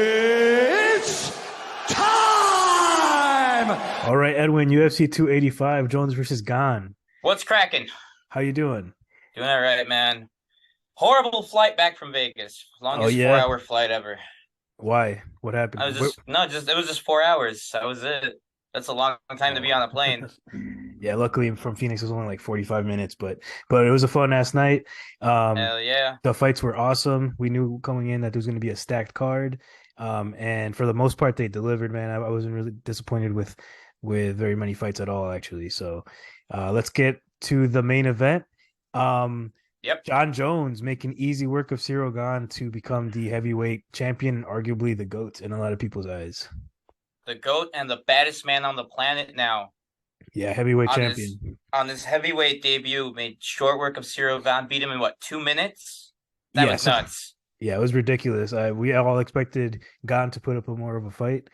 It's time! All right, Edwin, UFC 285, Jones versus Gane. What's cracking? How you doing? Doing all right, man. Horrible flight back from Vegas. Oh Longest yeah? 4 hour flight ever. Why? What I happened? was just no, just it was just 4 hours. That was it. That's a long time to Oh. be on a plane. Yeah, luckily from Phoenix it was only like 45 minutes, but it was a fun ass night. Um Hell yeah. the fights were awesome. We knew coming in that there was going to be a stacked card. And for the most part they delivered, man. I wasn't really disappointed with very many fights at all actually. So, let's get to the main event. Um Yep. John Jones making easy work of Ciryl Gane to become the heavyweight champion, arguably the GOAT in a lot of people's eyes. The GOAT and the baddest man on the planet now Yeah, heavyweight on his champion. on his heavyweight debut made short work of Ciryl Gane, beat him in what, 2 minutes? That Yeah, was so nuts. yeah, it was ridiculous. We all expected Gane to put up a more of a fight.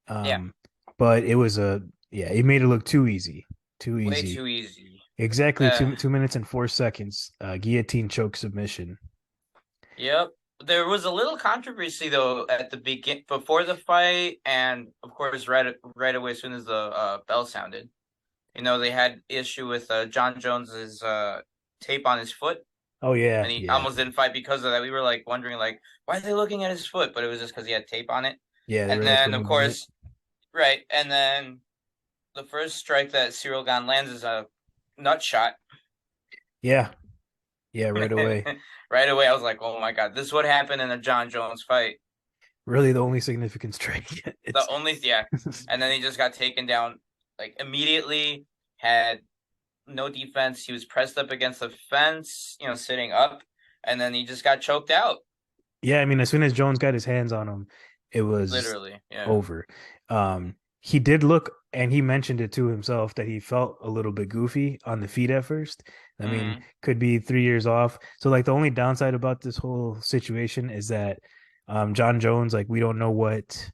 Yeah. Um, but it was yeah, he made it look too easy. Too Way easy. too easy. Exactly Uh 2 minutes and 4 seconds. Guillotine choke submission. Yep. There was a little controversy though at the begin before the fight, and of course, right away as soon as the bell sounded. They had issue with John Jones's tape on his foot, Oh yeah, and he yeah. almost didn't fight because of that. We were like wondering like why are they looking at his foot, but it was just because he had tape on it. Yeah, they And were like then of removing it. course, right, and then the first strike that Ciryl Gane lands is a nut shot. Yeah, yeah, right away. Right away, I was like, oh my god, this is what happened in a John Jones fight. Really the only significant strike. The It's only yeah, and then he just got taken down like immediately. Had no defense. He was pressed up against the fence, sitting up, and then he just got choked out. Yeah, I mean, as soon as Jones got his hands on him, it was Literally, yeah. over. He did look, and he mentioned it to himself that he felt a little bit goofy on the feet at first. I mean, Mm. could be 3 years off. So, like, the only downside about this whole situation is that John Jones, like, we don't know what.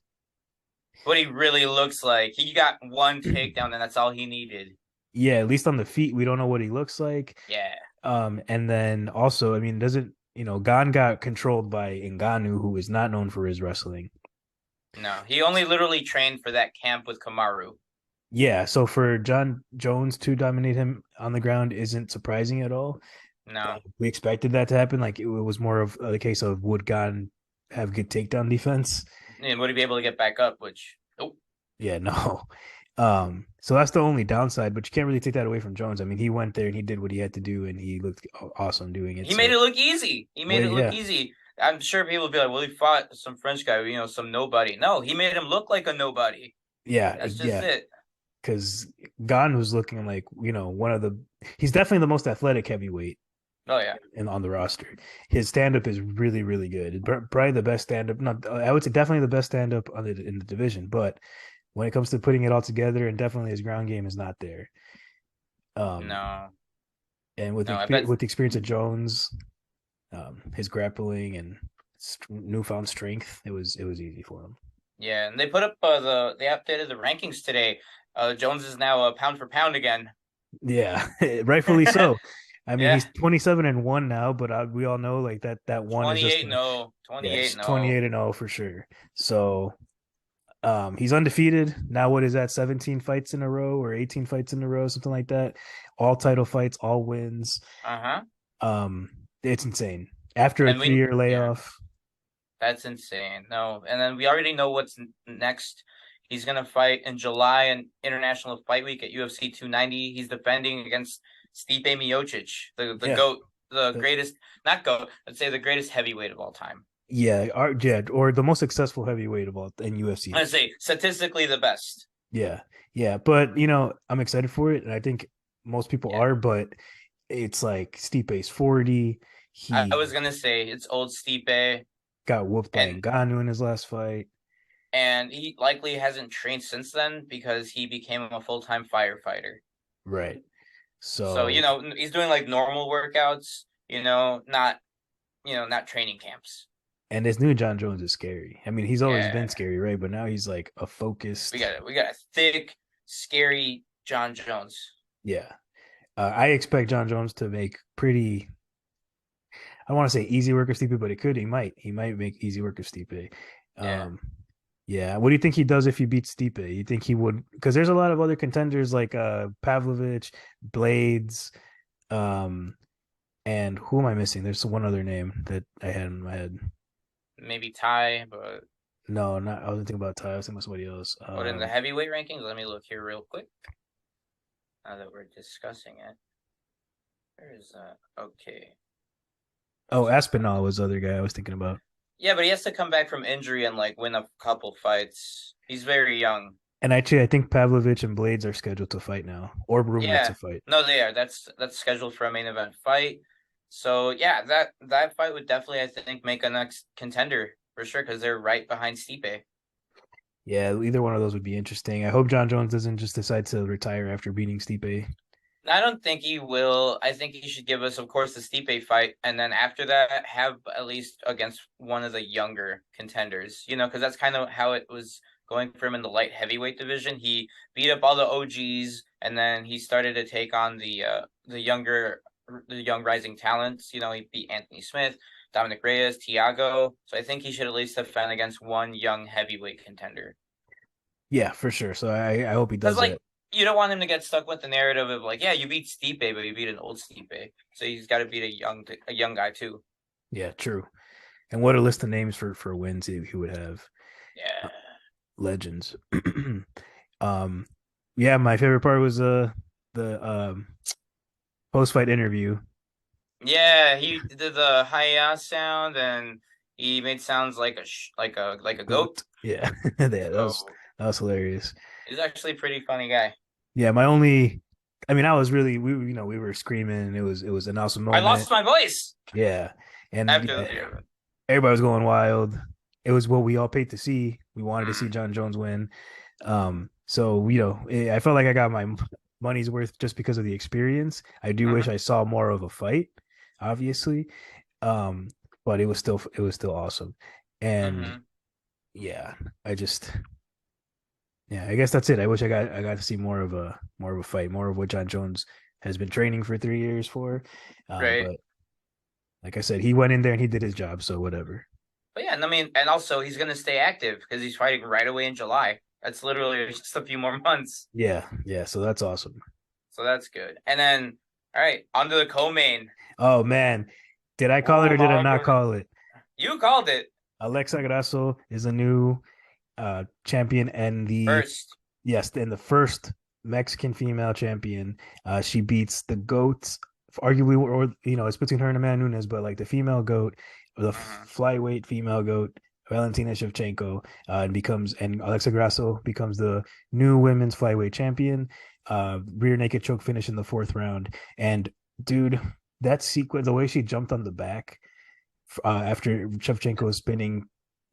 What he really looks like. He got one takedown, and that's all he needed. Yeah, at least on the feet, we don't know what he looks like. Yeah. And then also, I mean, doesn't Gan got controlled by Ngannou, who is not known for his wrestling. No, he only literally trained for that camp with Kamaru. Yeah, so for John Jones to dominate him on the ground isn't surprising at all. No. We expected that to happen. Like it was more of the case of would Gan have good takedown defense? And would he be able to get back up? Which, nope. Yeah, no. So that's the only downside, but you can't really take that away from Jones. I mean, he went there and he did what he had to do, and he looked awesome doing it. He made So, it look easy. He well, made it look yeah, easy. I'm sure people will be like, well, he fought some French guy, some nobody. No, he made him look like a nobody. yeah, That's just yeah. it. Because Gan was looking like one of the. He's definitely the most athletic heavyweight Oh, yeah. on the roster. His stand up is really, really good. Probably the best stand up. Not, I would say definitely the best stand up in the division. But when it comes to putting it all together, and definitely his ground game is not there. Um, No, and no, I bet. with the experience of Jones, his grappling and newfound strength, it was easy for him. Yeah, and they put up they updated the rankings today. Jones is now pound for pound again. Yeah, rightfully so. I mean, Yeah, he's 27-1 now, but we all know like that one is just 28 no, yeah, 28 it's no. 28-0 for sure. So, he's undefeated. Now what is that? 17 fights in a row or 18 fights in a row, something like that. All title fights, all wins. Uh-huh. Um, it's insane. After a And 3 year yeah, layoff. that's insane. No, and then we already know what's next. He's gonna fight in July in International Fight Week at UFC 290. He's defending against Stipe Miocic, the Yeah. goat, the The, greatest, not goat, I'd say the greatest heavyweight of all time. yeah, or the most successful heavyweight of all in UFC I'd history. say statistically the best. Yeah. Yeah, but I'm excited for it and I think most people Yeah. are, but it's like Stipe's 40. I He was gonna say it's old Stipe, got whooped by and Ngannou in his last fight. he likely hasn't trained since then because he became a full-time firefighter. Right. So, So, he's doing like normal workouts, not training camps. and this new John Jones is scary. I mean, he's always Yeah. been scary, right? But now he's like a We focused. got we got a thick, scary John Jones. Yeah. I expect John Jones to make pretty. I don't want to say easy work of Stipe, but it could. He might make easy work of Stipe. Yeah. Yeah. What do you think he does if he beats Stipe? You think he would? Because there's a lot of other contenders like Pavlovich, Blades, um, and who am I missing? There's one other name that I had in my head. Maybe Ty, but No, not. I wasn't thinking about Ty. I was thinking about somebody else. what in the heavyweight rankings? Let me look here real quick. Now that we're discussing it, where is that? Okay. Oh, Aspinall was the other guy I was thinking about. Yeah, but he has to come back from injury and like win a couple fights. He's very young. And actually, I think Pavlovich and Blades are scheduled to fight now, or rumored Yeah, to fight. no, they are. That's scheduled for a main event fight. So yeah, that fight would definitely, I think, make a next contender for sure because they're right behind Stipe. Yeah, either one of those would be interesting. I hope John Jones doesn't just decide to retire after beating Stipe. I don't think he will. I think he should give us, of course, the Stipe fight, and then after that, have at least against one of the younger contenders. You know, because that's kind of how it was going for him in the light heavyweight division. He beat up all the OGs, and then he started to take on the young rising talents. You know, he beat Anthony Smith, Dominic Reyes, Thiago. So I think he should at least defend against one young heavyweight contender. Yeah, for sure. So I hope he Because does that. you don't want him to get stuck with the narrative of like, yeah, you beat Stipe, but you beat an old Stipe, so he's got to beat a young guy too. Yeah, true. And what a list of names for wins he would have. Yeah. Legends. Yeah, my favorite part was the post fight interview. Yeah, he did the hi sound and he made sounds like a goat. Yeah, yeah, that was So hilarious. he's actually a pretty funny guy. Yeah, my only, I mean, I was really we were screaming. It was an awesome I moment. lost my voice Yeah, and after yeah, everybody was going wild. It was what we all paid to see. We wanted to see John Jones win. So I felt like I got my money's worth just because of the experience. I do wish I saw more of a fight, obviously. But it was still awesome. And yeah, I just yeah, I guess that's it. I wish I got to see more of a fight, more of what John Jones has been training for 3 years for. right. But like I said, he went in there and he did his job, so whatever. But yeah, and I mean, and also he's gonna stay active because he's fighting right away in July. That's literally just a few more months. Yeah, yeah. So that's awesome. So that's good. And then, all right, on to the co-main. Oh man, did I call it or did I not call it? You called it. Alexagrasso is a new champion and the first Mexican female champion. She beats the goats, arguably, or it's between her and Amanda Nunes, but like the female goat, the flyweight female goat, Valentina Shevchenko, and Alexa Grasso becomes the new women's flyweight champion. Rear naked choke finish in the 4th round, and dude, that sequence, the way she jumped on the back after Shevchenko was spinning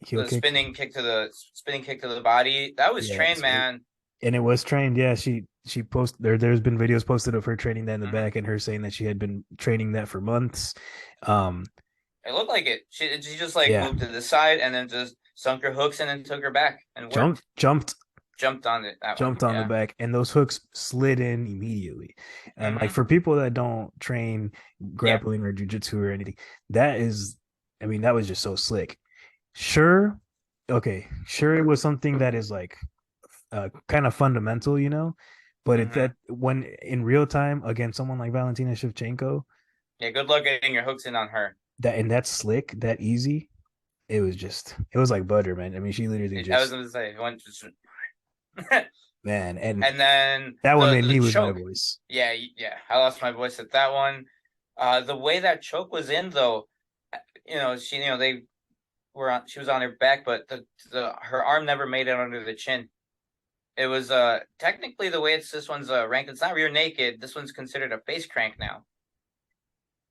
heel kick. Spinning kick to the body. That was trained, man. And it was trained. Yeah, she posted there's been videos posted of her training that in the back and her saying that she had been training that for months. It looked like it. She just moved to the side and then just sunk her hooks and then took her back and jumped on it. Jumped on the back, and those hooks slid in immediately. And like for people that don't train grappling or jiu-jitsu or anything, that was just so slick. Sure, it was something that is like kind of fundamental, but that when in real time against someone like Valentina Shevchenko, good luck getting your hooks in on her. That's slick, that easy. It was like butter, man. I mean, she literally just. I was gonna say, man, and then that one made me lose my voice. Yeah, I lost my voice at that one. The way that choke was in, though, she was on her back, but her arm never made it under the chin. It was technically the way this one's ranked. It's not rear naked. This one's considered a face crank now.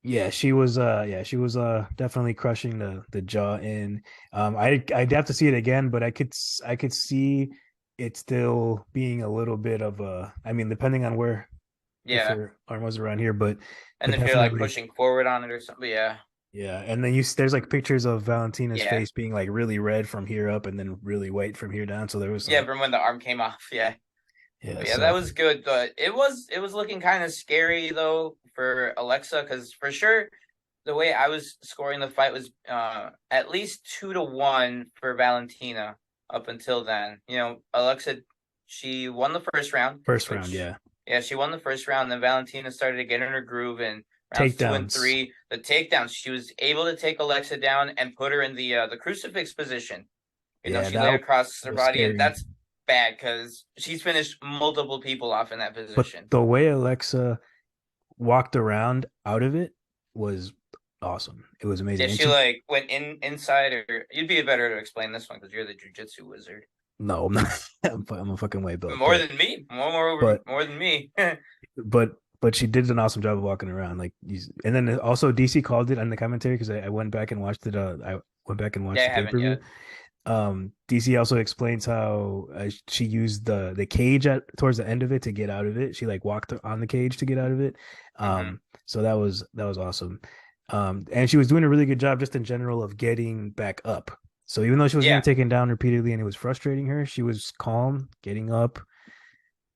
Yeah, she was definitely crushing the jaw in. I'd have to see it again, but I could see it still being a little bit of depending on where her arm was around here, but if you're like pushing forward on it or something, yeah. Yeah, and then there's like pictures of Valentina's face being like really red from here up and then really white from here down. So there was from when the arm came off. Yeah. So that was good, but it was looking kind of scary though for Alexa because for sure the way I was scoring the fight was at least 2-1 for Valentina up until then. Alexa, she won the first round, First round, which yeah. yeah, she won the first round. Then Valentina started to get in her groove, and rounds 2 and Takedowns. 3, the takedowns, she was able to take Alexa down and put her in the crucifix position. Yeah, She lay across her was body, and scary. that's bad because she's finished multiple people off in that But position. the way Alexa walked around out of it was awesome. It was amazing. Yeah, And she like went inside, or you'd be better to explain this one because you're the jujitsu wizard. no, I'm not. I'm a fucking white belt, More than me, but more than me. but she did an awesome job of walking around. And then also DC called it on the commentary because I went back and watched it. I went back and watched Yeah, I the pay haven't per view. yet. DC also explains how she used the cage towards the end of it to get out of it. She like walked on the cage to get out of it. So that was awesome. And she was doing a really good job just in general of getting back up. So even though she was getting taken down repeatedly and it was frustrating her, she was calm, getting up.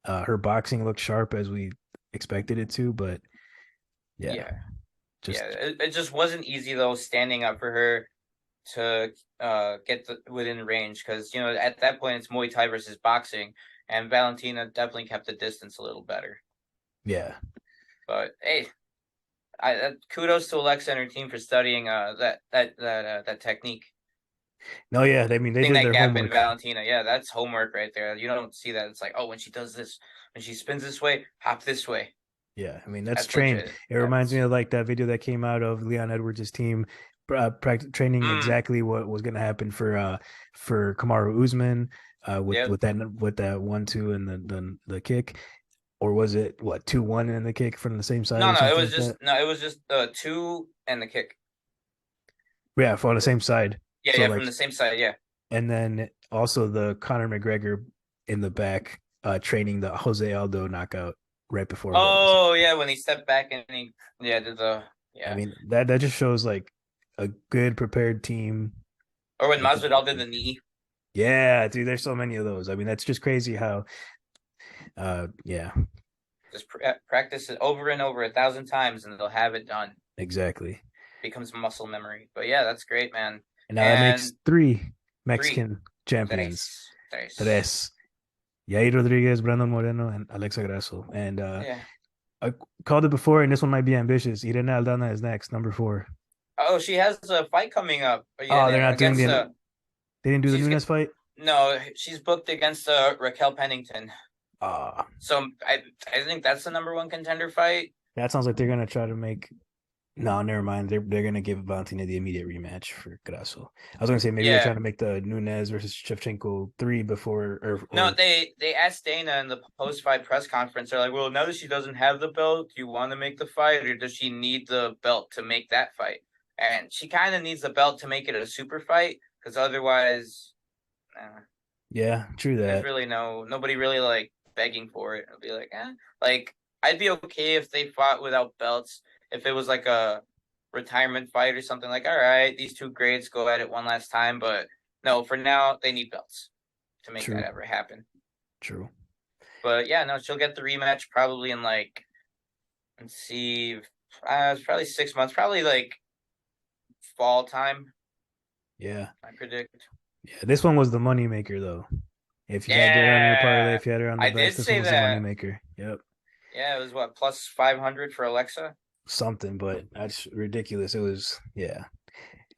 Her boxing looked sharp as we expected it to, but Yeah. just It just wasn't easy though, standing up for her to get within range because at that point it's Muay Thai versus boxing, and Valentina definitely kept the distance a little better. yeah. But hey, kudos to Alexa and her team for studying that technique. No, yeah. I mean, they Seeing did that their gap in homework. Valentina, yeah, that's homework right there. You don't see that. It's like, oh, when she does this, when she spins this way, hop this way. Yeah, I mean that's That's trained. legit. It reminds me of like that video that came out of Leon Edwards' team training Mm, exactly what was going to happen for Kamaru Usman with yep. that 1-2 and the kick, or was it what 2-1 and the kick from the same side No, or no, something like that? it was just two and the kick. Yeah, for on the same side. Yeah, So yeah, like, from the same side. Yeah. and then also the Conor McGregor in the back training the Jose Aldo knockout right before what was it? Oh yeah, when he stepped back and he did the I yeah, mean that just shows like a good prepared team. or when Like, Masvidal did the knee. yeah, dude, there's so many of those. I mean, that's just crazy how, yeah, Just practice it over and over 1,000 times, and they'll have it done. exactly. Becomes muscle memory. But yeah, that's great, man. And now that makes And three three, Mexican champions. tres. Tres. Yair Rodriguez, Brandon Moreno, and alexagrasso. And Yeah. I called it before, and this one might be ambitious. Irene Aldana is next, number 4. Oh, she has a fight coming up. Oh, they're not doing Against they didn't do the she's Nunes fight? no, she's booked against Raquel Pennington. Ah, So I think that's the number 1 contender fight. that sounds like they're gonna try to make. No, never mind. They're gonna give Valentina the immediate rematch for Grasso. I was gonna say maybe they're Yeah. trying to make the Nunes versus Shevchenko 3 before No, or they asked Dana in the post fight press conference. They're like, "Well, now that she doesn't have the belt, do you want to make the fight, or does she need the belt to make that fight?" And she kind of needs the belt to make it a super fight, because otherwise, yeah, true there's that. really nobody really like begging for it. It'll be like, like I'd be okay if they fought without belts. If it was like a retirement fight or something, like, all right, these two grades go at it one last time. But no, for now they need belts to make True. that ever happen. True. But yeah, no, she'll get the rematch probably in like, let's see, it's probably 6 months, probably like fall time. Yeah. I predict. Yeah. This one was the money maker though. If you had her on your parlay, Yeah, if you had her on the I best, did this one say was the money that. maker. Yep. Yeah, it was what, plus 500 for Alexa. Something, but that's ridiculous. It was, yeah.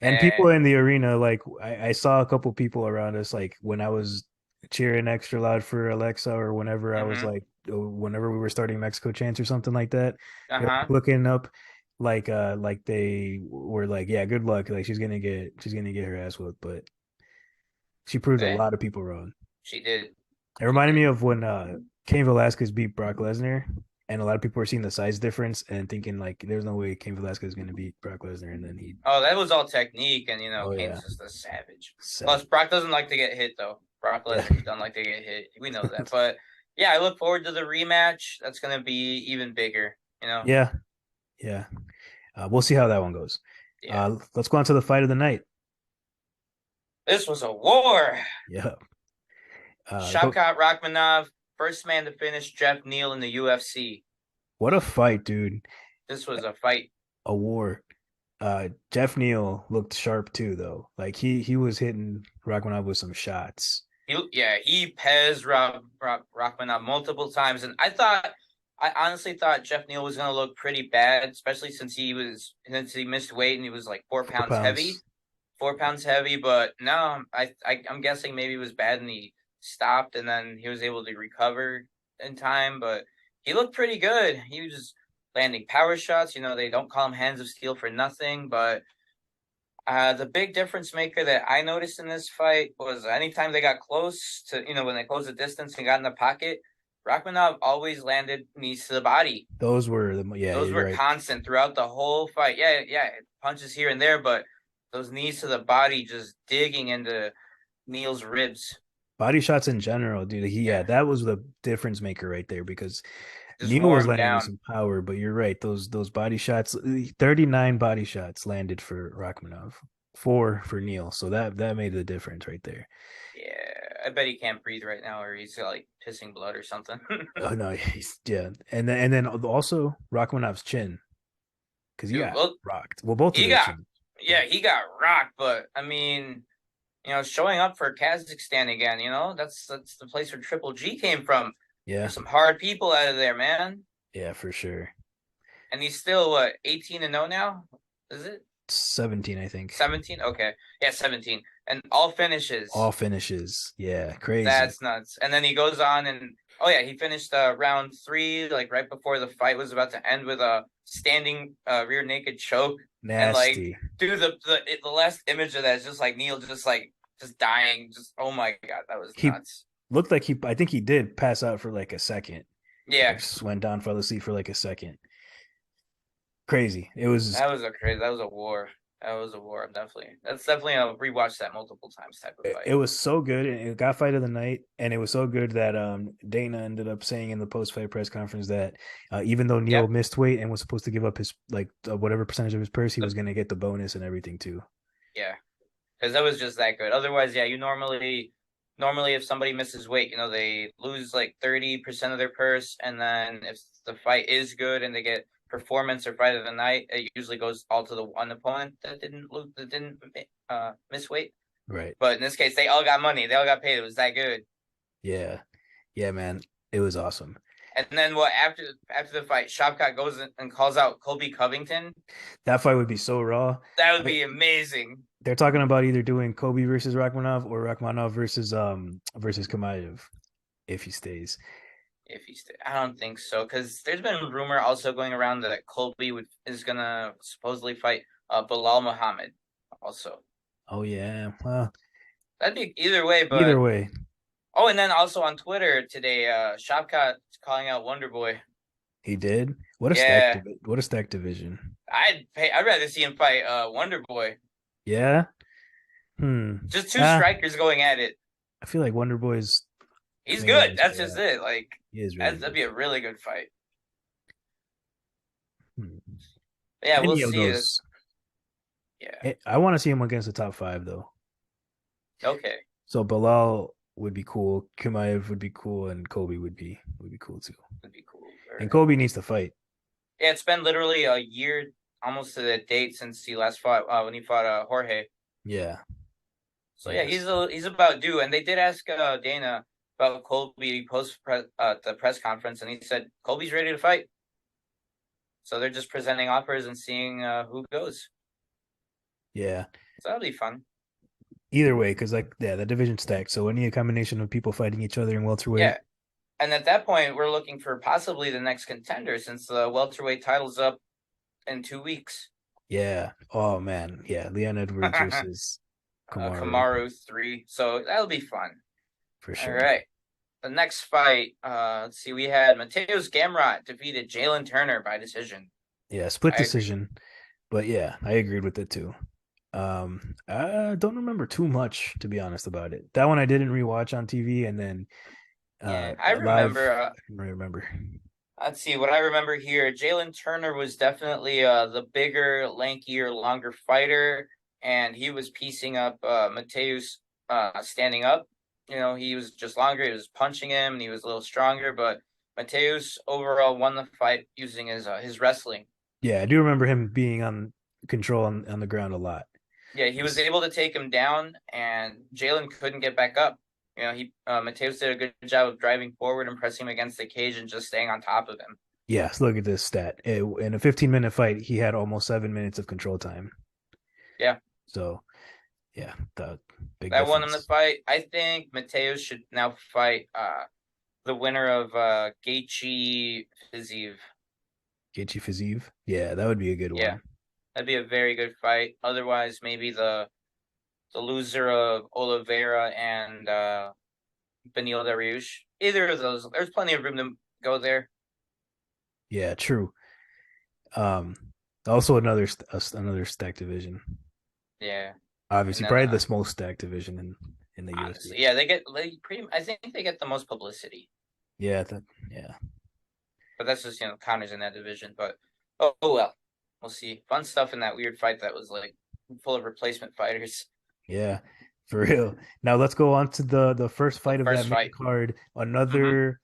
And people And in the arena, like I saw a couple people around us, like when I was cheering extra loud for Alexa, or whenever I was like, whenever we were starting Mexico chants or something like that, they were uh-huh. looking up, like they were like, yeah, good luck, like she's gonna get her ass whooped, but she proved a Eh, lot of people wrong. she did. It She reminded me did. of when Cain Velasquez beat Brock Lesnar, and a lot of people were seeing the size difference and thinking like, there's no way Cain Velasquez is gonna beat Brock Lesnar, and then he, Oh, that was all technique, and oh yeah, Kane's just a savage. Plus, savage, Brock doesn't like to get hit, though. Brock yeah. Lesnar doesn't like to get hit. We know that. But yeah, I look forward to the rematch. That's gonna be even bigger. Yeah, yeah. We'll see how that one goes. Yeah. Let's go on to the fight of the night. This was a war. Yeah. Go. Shavkat Rakhmonov, first man to finish Jeff Neal in the UFC. What a fight, dude. This was a fight. A war. Jeff Neal looked sharp too, though. Like he was hitting Rachmanov with some shots. He Pez Rachmanov multiple times, and I honestly thought Jeff Neal was gonna look pretty bad, especially since he missed weight and he was like 4 pounds. 4 pounds heavy. But no, I'm guessing maybe it was bad and he stopped, and then he was able to recover in time. But he looked pretty good. He was just landing power shots. They don't call him hands of steel for nothing, but the big difference maker that I noticed in this fight was anytime they got close to, when they closed the distance and got in the pocket, Rachmanov always landed knees to the body. Those were Those you're were right. constant throughout the whole fight. Yeah, punches here and there, but those knees to the body just digging into Neal's ribs. Body shots in general, dude. Yeah, That was the difference maker right there because just Neal wore was him landing with down. some power, but you're right. Those body shots, 39 body shots landed for Rachmanov, 4 for Neal. So that made the difference right there. Yeah, I bet he can't breathe right now, or he's like pissing blood or something. Oh no, yeah, and then also Rachmanov's chin because he Dude, got well, rocked. Well, both of he their got chins. yeah, he got rocked, but I mean, showing up for Kazakhstan again, that's the place where Triple G came from. Yeah, There's some hard people out of there, man. yeah, for sure. And he's still what, 18-0 now? Is it 17, I think. 17? Okay. Yeah, 17. And all finishes. All finishes. Yeah, crazy. That's nuts. And then he goes on and oh yeah, he finished round 3 like right before the fight was about to end with a standing rear naked choke. And like, Nasty. dude, the last image of that is just like Neal just dying. Just oh my god, that was He nuts. looked like I think he did pass out for like a second. Yeah, Like just went down, fell asleep for like a second. Crazy. It was that was a war. That was a war. That's definitely a rewatch that multiple times type of it fight. was so good, and it got fight of the night, and it was so good that Dana ended up saying in the post fight press conference that even though Neal Yep. missed weight and was supposed to give up his like whatever percentage of his purse, he The, was going to get the bonus and everything too. yeah, because that was just that good. Otherwise, yeah, you normally if somebody misses weight, they lose like 30% of their purse, and then if the fight is good and they get performance or fight of the night, it usually goes all to the one opponent that didn't miss weight. Right. But in this case, they all got money. They all got paid. It was that good. Yeah. Yeah, man. It was awesome. And then what after the fight, Shavkat goes and calls out Colby Covington. That fight would be so raw. That would be amazing. They're talking about either doing Kobe versus Rachmanov or Rachmanov versus Kamayev if he stays. If he I don't think so, because there's been a rumor also going around that Colby is gonna supposedly fight Bilal Muhammad also. Oh yeah. Well, That'd be either way, but either way. oh, and then also on Twitter today, Shavkat calling out Wonder Boy. He did. What a stacked division. I'd rather see him fight Wonder Boy. Yeah. Just two strikers going at it. I feel like Wonder Boy's he's good. That's just it. Like he is really that'd be a really good fight. Yeah, Any we'll of see. Those, yeah. I want to see him against the top 5 though. Okay. So Bilal would be cool, Kumaev would be cool, and Kobe would be cool too. Would be cool. And Kobe needs to fight. Yeah, it's been literally a year, almost to the date since he last fought when he fought Jorge. Yeah. So yeah, he's about due. And they did ask Dana about Colby post the press conference, and he said Colby's ready to fight. So they're just presenting offers and seeing who goes. Yeah. So that'll be fun. Either way, because the division stacked. So any combination of people fighting each other in welterweight. Yeah. And at that point, we're looking for possibly the next contender since the welterweight title's up in 2 weeks. Yeah. Oh man. Yeah. Leon Edwards versus Kamaru 3. So that'll be fun. For sure. All right. The next fight, let's see, we had Mateusz Gamrot defeated Jalen Turner by decision. Yeah, split decision. But yeah, I agreed with it too. I don't remember too much, to be honest, about it. That one I didn't rewatch on TV, and then I remember. I remember. Let's see what I remember here. Jalen Turner was definitely the bigger, lankier, longer fighter, and he was piecing up Mateusz standing up. He was just longer. He was punching him, and he was a little stronger. But Mateusz overall won the fight using his wrestling. Yeah, I do remember him being on control on the ground a lot. Yeah, he was able to take him down, and Jalen couldn't get back up. Mateus did a good job of driving forward and pressing him against the cage and just staying on top of him. Yes, look at this stat. In a 15-minute fight, he had almost 7 minutes of control time. Yeah. So, yeah, the big that won him the difference. fight. I think Mateus should now fight the winner of Gaethje Fiziev. Gaethje Fiziev? Yeah, that would be a good Yeah, one. that'd be a very good fight. Otherwise, maybe the loser of Oliveira and Beneil Dariush. Either of those. There's plenty of room to go there. Yeah, true. Also another stacked division. Yeah. Obviously, then, probably the most stacked division in the honestly, UFC. yeah, I think they get the most publicity. Yeah, But that's just Connor's in that division. But oh well, we'll see. Fun stuff in that weird fight that was like full of replacement fighters. Yeah, for real. Now let's go on to the first fight of that main card. Another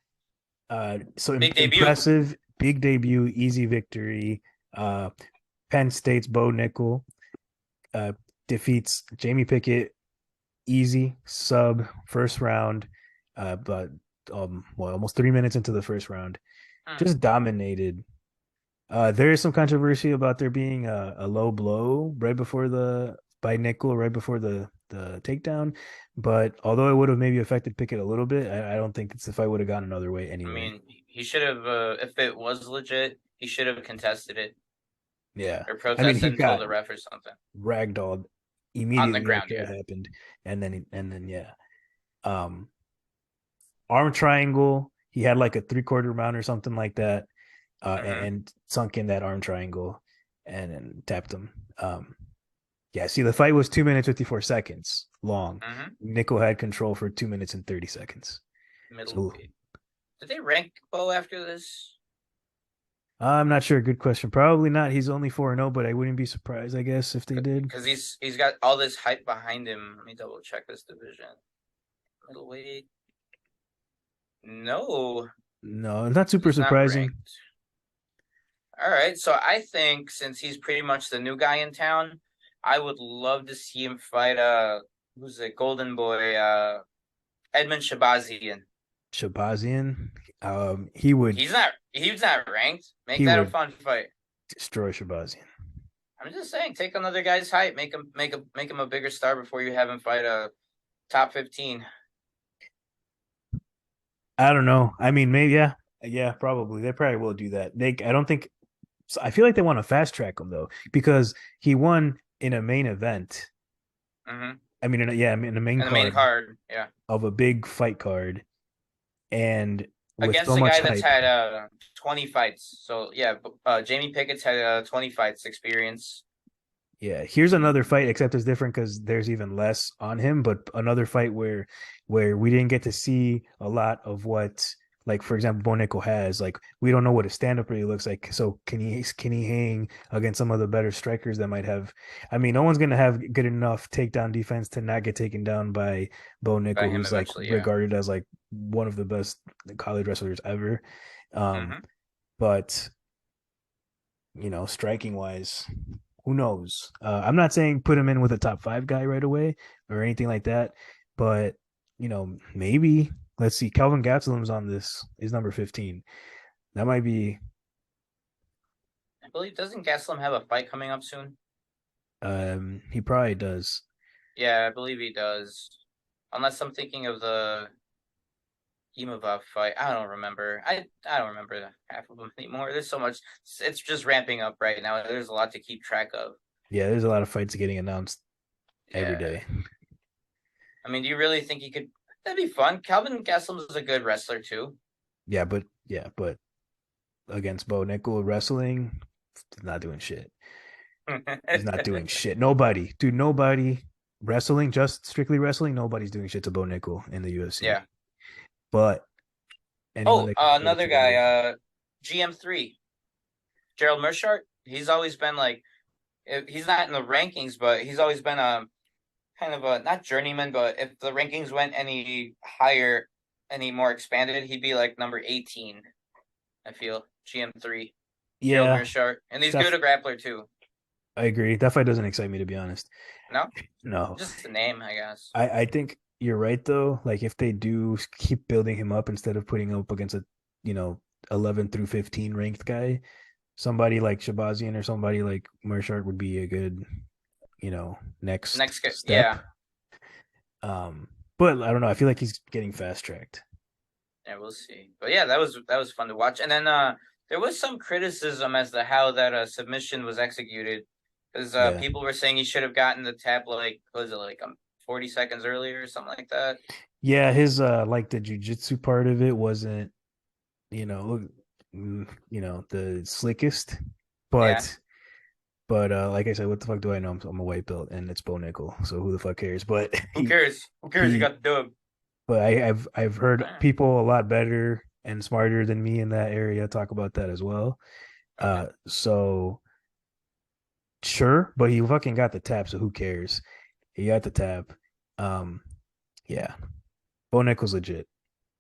so big impressive big debut, easy victory. Penn State's Bo Nickel defeats Jamie Pickett, easy sub first round. But almost 3 minutes into the first round, just dominated. There is some controversy about there being a low blow right before by Nickel right before the takedown, but although it would have maybe affected Pickett a little bit, I don't think the fight would have gone another way anyway. I mean, he should have, if it was legit, he should have contested it. Yeah, or protested and told the ref or something. Ragdolled immediately on the ground. After it happened, and then yeah, arm triangle. He had like a 3/4 mount or something like that. And sunk in that arm triangle and then tapped him. Yeah, see, the fight was 2 minutes 54 seconds long. Nickel had control for 2 minutes and 30 seconds. Middleweight. Did they rank Bo after this? I'm not sure. Good question. Probably not. He's only 4-0, but I wouldn't be surprised, I guess, if they did. Because he's got all this hype behind him. Let me double check this division. Middleweight. No, not super surprising. All right, so I think since he's pretty much the new guy in town, I would love to see him fight who's the golden boy, Edmund Shabazian. Shabazian? He would. He's not ranked. Make that a fun fight. Destroy Shabazian. I'm just saying, take another guy's hype, make him a bigger star before you have him fight a top 15. I don't know. I mean, maybe yeah, probably. They probably will do that. I don't think. So I feel like they want to fast track him though, because he won in a main event. I mean, in a main card, yeah, of a big fight card, and against a guy that's had 20 fights. So yeah, Jamie Pickett's had 20 fights experience. Yeah, here's another fight, except it's different because there's even less on him. But another fight where we didn't get to see a lot of what, like for example, Bo Nickel has. Like we don't know what his stand up really looks like. So can he hang against some of the better strikers that might have? I mean, no one's gonna have good enough takedown defense to not get taken down by Bo Nickel, who's like regarded as like one of the best college wrestlers ever. But striking wise, who knows? I'm not saying put him in with a top 5 guy right away or anything like that, but maybe. Let's see. Kelvin Gastelum's on this. He's number 15. That might be. I believe, doesn't Gastelum have a fight coming up soon? He probably does. Yeah, I believe he does. Unless I'm thinking of the Imavov fight. I don't remember. I don't remember half of them anymore. There's so much. It's just ramping up right now. There's a lot to keep track of. Yeah, there's a lot of fights getting announced every day. I mean, do you really think he could? That'd be fun. Kelvin Gastelum is a good wrestler too. Yeah, but against Bo Nickel wrestling, he's not doing shit. He's not doing shit. Nobody wrestling, just strictly wrestling. Nobody's doing shit to Bo Nickel in the UFC. Yeah, but another guy, GM3, Gerald Mershart. He's always been like, he's not in the rankings, but he's always been kind of a not journeyman, but if the rankings went any higher, any more expanded, he'd be like number 18. I feel GM3. Yeah, Gerald Mershart, and he's good a grappler too. I agree. That fight doesn't excite me, to be honest. No, No, just the name, I guess. I think you're right though. Like if they do keep building him up instead of putting him up against a, you know, 11 through 15 ranked guy, somebody like Shabazian or somebody like Marshart would be a good, next Next, step. yeah, But I don't know. I feel like he's getting fast tracked. yeah, we'll see. But yeah, that was fun to watch. And then there was some criticism as to how that submission was executed, because Yeah. people were saying he should have gotten the tap like was it like 40 seconds earlier or something like that. Yeah, his like the jujitsu part of it wasn't, the slickest, Yeah, but like I said, what the fuck do I know? I'm a white belt and it's Bo Nickel, so who the fuck cares? But who cares? Who cares? You he got the dub. but I've heard people a lot better and smarter than me in that area talk about that as well. Okay. So sure, but he fucking got the tap, so who cares? He got the tap. Um, yeah, Bo Nickel's legit,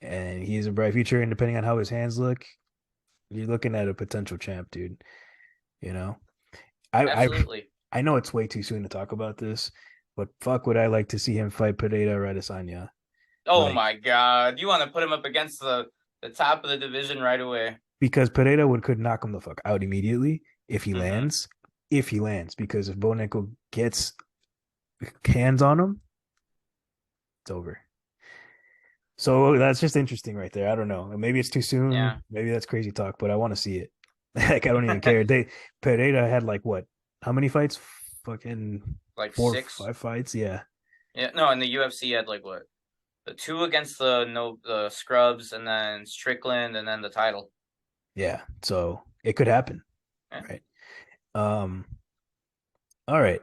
and he's a bright future. And depending on how his hands look, you're looking at a potential champ, dude. You know, I Absolutely. I know it's way too soon to talk about this, but fuck, would I like to see him fight Pereira Radesanya? Oh Like, my God. You want to put him up against the top of the division right away. because Pereira could knock him the fuck out immediately if he Mm-hmm. lands. If he lands, because if Bo Nickel gets hands on him, it's over. So that's just interesting right there. I don't know. Maybe it's too soon. Yeah. Maybe that's crazy talk, but I want to see it. Like I don't even care. Pereira had like what? How many fights? Fucking Like four, six. 5 fights. Yeah. Yeah. No, in the UFC had like what? The two against the scrubs and then Strickland and then the title. Yeah. So it could happen. Yeah. Right. Um, all right.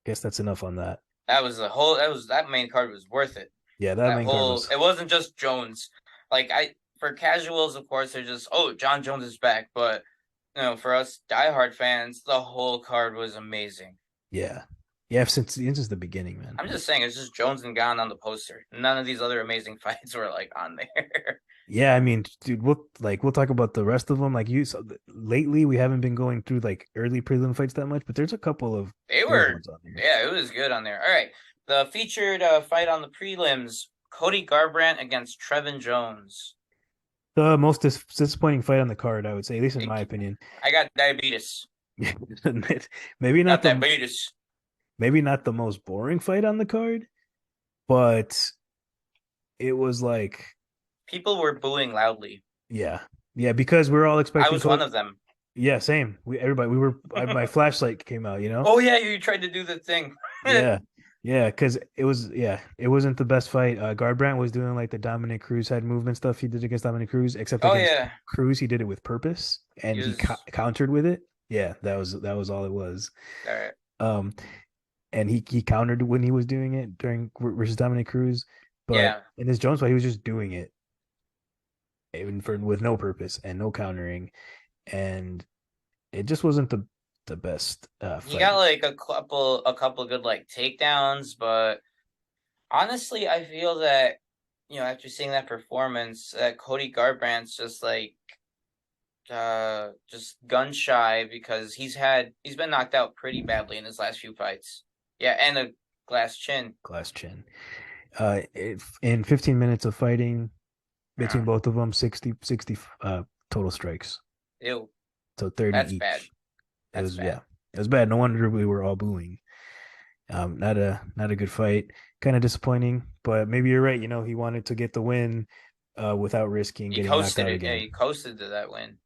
Guess that's enough on that. That main card was worth it. Yeah, that That main card whole was it wasn't just Jones. Like I for casuals, of course, they're just, oh, John Jones is back. But for us diehard fans, the whole card was amazing. yeah. Yeah, since the beginning, man. I'm just saying, it's just Jones and Gane on the poster. None of these other amazing fights were like on there. Yeah, I mean, dude, we'll talk about the rest of them. Like lately, we haven't been going through like early prelim fights that much, but there's a couple of They good were, ones on there. yeah, it was good on there. All right, the featured fight on the prelims: Cody Garbrandt against Trevin Jones. The most disappointing fight on the card, I would say, at least in my opinion. I got diabetes. maybe not Got the diabetes. maybe not the most boring fight on the card, but it was like, People were booing loudly. yeah, because we're all I expecting was one of them. Yeah, same. We were. My flashlight came out. Oh yeah, you tried to do the thing. Yeah, yeah, because it wasn't the best fight. Garbrandt was doing like the Dominic Cruz head movement stuff he did against Dominic Cruz, except Oh against yeah, Cruz he did it with purpose and he he was countered with it. Yeah, that was all it was. all right. Um, and he countered when he was doing it during versus Dominic Cruz, but Yeah, in his Jones fight he was just doing it even for with no purpose and no countering, and it just wasn't the best he fight. got like a couple good like takedowns, but honestly, I feel that after seeing that performance, that Cody Garbrandt's just like just gun shy because he's been knocked out pretty badly in his last few fights. Yeah, and a glass chin. Glass chin. In 15 minutes of fighting between Yeah. both of them, 60 total strikes. Ew, So 30 that's each. bad. It That's was bad. yeah. It was bad. No wonder we were all booing. Not a good fight. Kind of disappointing, but maybe you're right. He wanted to get the win without risking He getting knocked coasted out it. Yeah, again. he coasted to that win.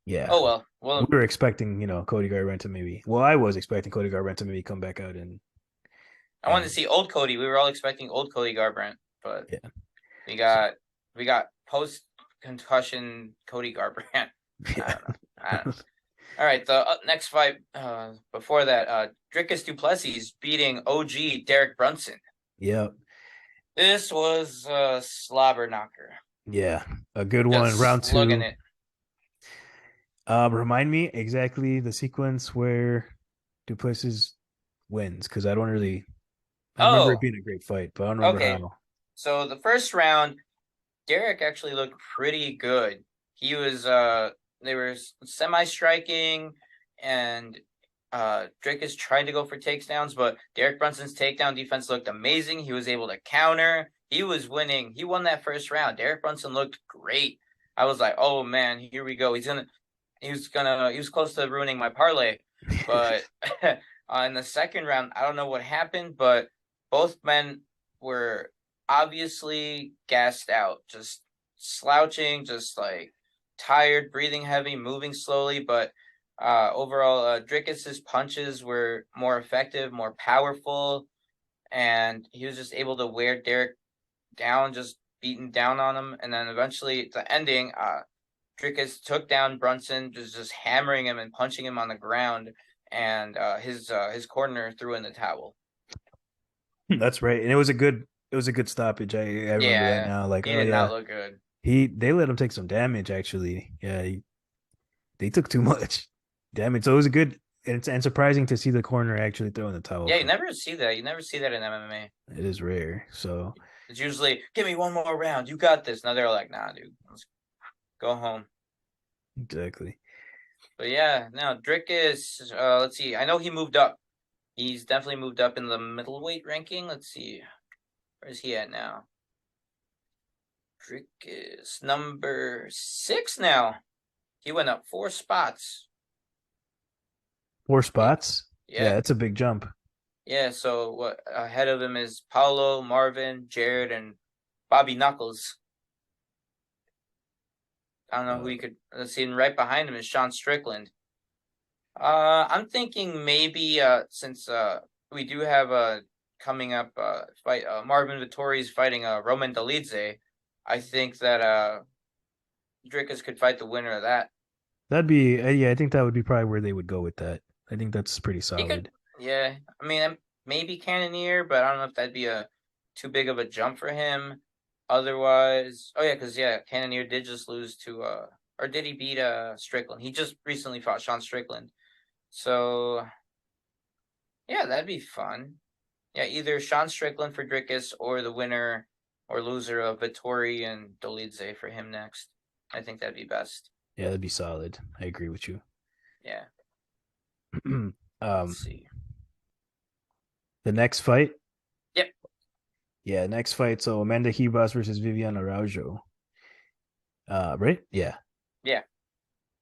Yeah. Oh well. We Well, were expecting, Cody Garbrandt to maybe. Well, I was expecting Cody Garbrandt to maybe come back out I wanted to and see old Cody. We were all expecting old Cody Garbrandt, but yeah. we So, got we got post concussion Cody Garbrandt. I don't know. I don't know. All right, the next fight before that, Dricus Du Plessis beating OG Derek Brunson. yeah. This was a slobber knocker. Yeah. A good one. Just Round slugging 2. it. Remind me exactly the sequence where Duplessis wins, because I don't really. I remember it Oh, being a great fight, but I don't remember okay. how. So the first round, Derek actually looked pretty good. He was they were semi striking, and Dricus tried to go for takedowns, but Derek Brunson's takedown defense looked amazing. He was able to counter. He was winning. He won that first round. Derek Brunson looked great. I was like, oh man, here we go. He was close to ruining my parlay. But in the second round, I don't know what happened, but both men were obviously gassed out, just slouching, just like tired, breathing heavy, moving slowly. But overall, Dricus's punches were more effective, more powerful, and he was just able to wear Derek down, just beating down on him. And then eventually, the ending, Dricus took down Brunson, just hammering him and punching him on the ground, and his corner threw in the towel. That's right, and it was a good stoppage. I remember that now. Like, he did not look good. They let him take some damage. Actually, yeah, they took too much damage. So it was a good and surprising to see the corner actually throw in the towel. Yeah, you never see that. You never see that in MMA. It is rare. So it's usually, give me one more round. You got this. Now they're like, nah, dude, let's go home. Exactly. But yeah, now Dricus, let's see. I know he moved up. He's definitely moved up in the middleweight ranking. Let's see. Where's he at now? Dricus, number 6 now. He went up 4 spots. 4 spots? Yeah, that's a big jump. Yeah, so what ahead of him is Paulo, Marvin, Jared, and Bobby Knuckles. I don't know who he could. Let's see, and right behind him is Sean Strickland. I'm thinking maybe since we do have a coming up fight, Marvin Vittori's fighting Roman Dolidze. I think that Dricus could fight the winner of that. That'd be yeah. I think that would be probably where they would go with that. I think that's pretty solid. Yeah, I mean maybe Cannonier, but I don't know if that'd be too big of a jump for him. Otherwise, because Cannonier did just lose to or did he beat Strickland? He just recently fought Sean Strickland. So yeah, that'd be fun. Yeah, either Sean Strickland for Dricus or the winner or loser of Vittori and Dolidze for him next. I think that'd be best. Yeah, that'd be solid. I agree with you. Yeah. Let's see. The next fight? Yep. Yeah, next fight. So Amanda Ribas versus Viviane Araujo. Right? Yeah. Yeah.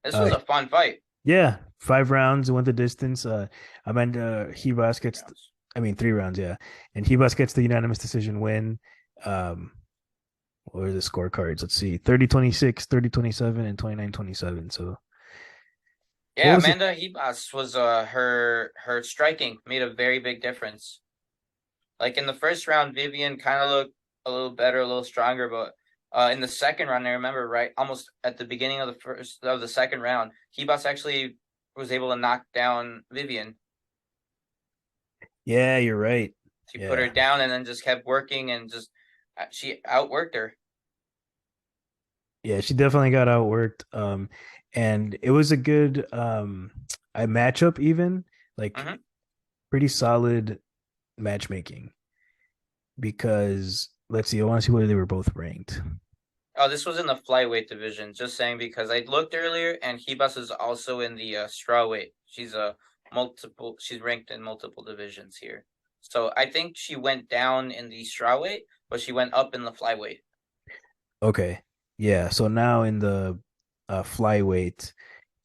This was a fun fight. Yeah. 5 rounds, went the distance. Amanda Ribas gets 3 rounds, yeah. And Ribas gets the unanimous decision win. What are the scorecards? Let's see. 30-26, 30-27, and 29-27. So yeah, Amanda Ribas was her striking made a very big difference. Like in the first round, Vivian kind of looked a little better, a little stronger, but in the second round, I remember almost at the beginning of the second round, Ribas actually was able to knock down Vivian. Yeah, you're right. She put her down and then just kept working and just she outworked her. Yeah, she definitely got outworked. And it was a good matchup even, like pretty solid matchmaking. Because let's see, I want to see where they were both ranked. Oh, this was in the flyweight division. Just saying because I looked earlier, and Ribas is also in the strawweight. She's ranked in multiple divisions here. So I think she went down in the strawweight, but she went up in the flyweight. Okay, yeah. So now in the flyweight,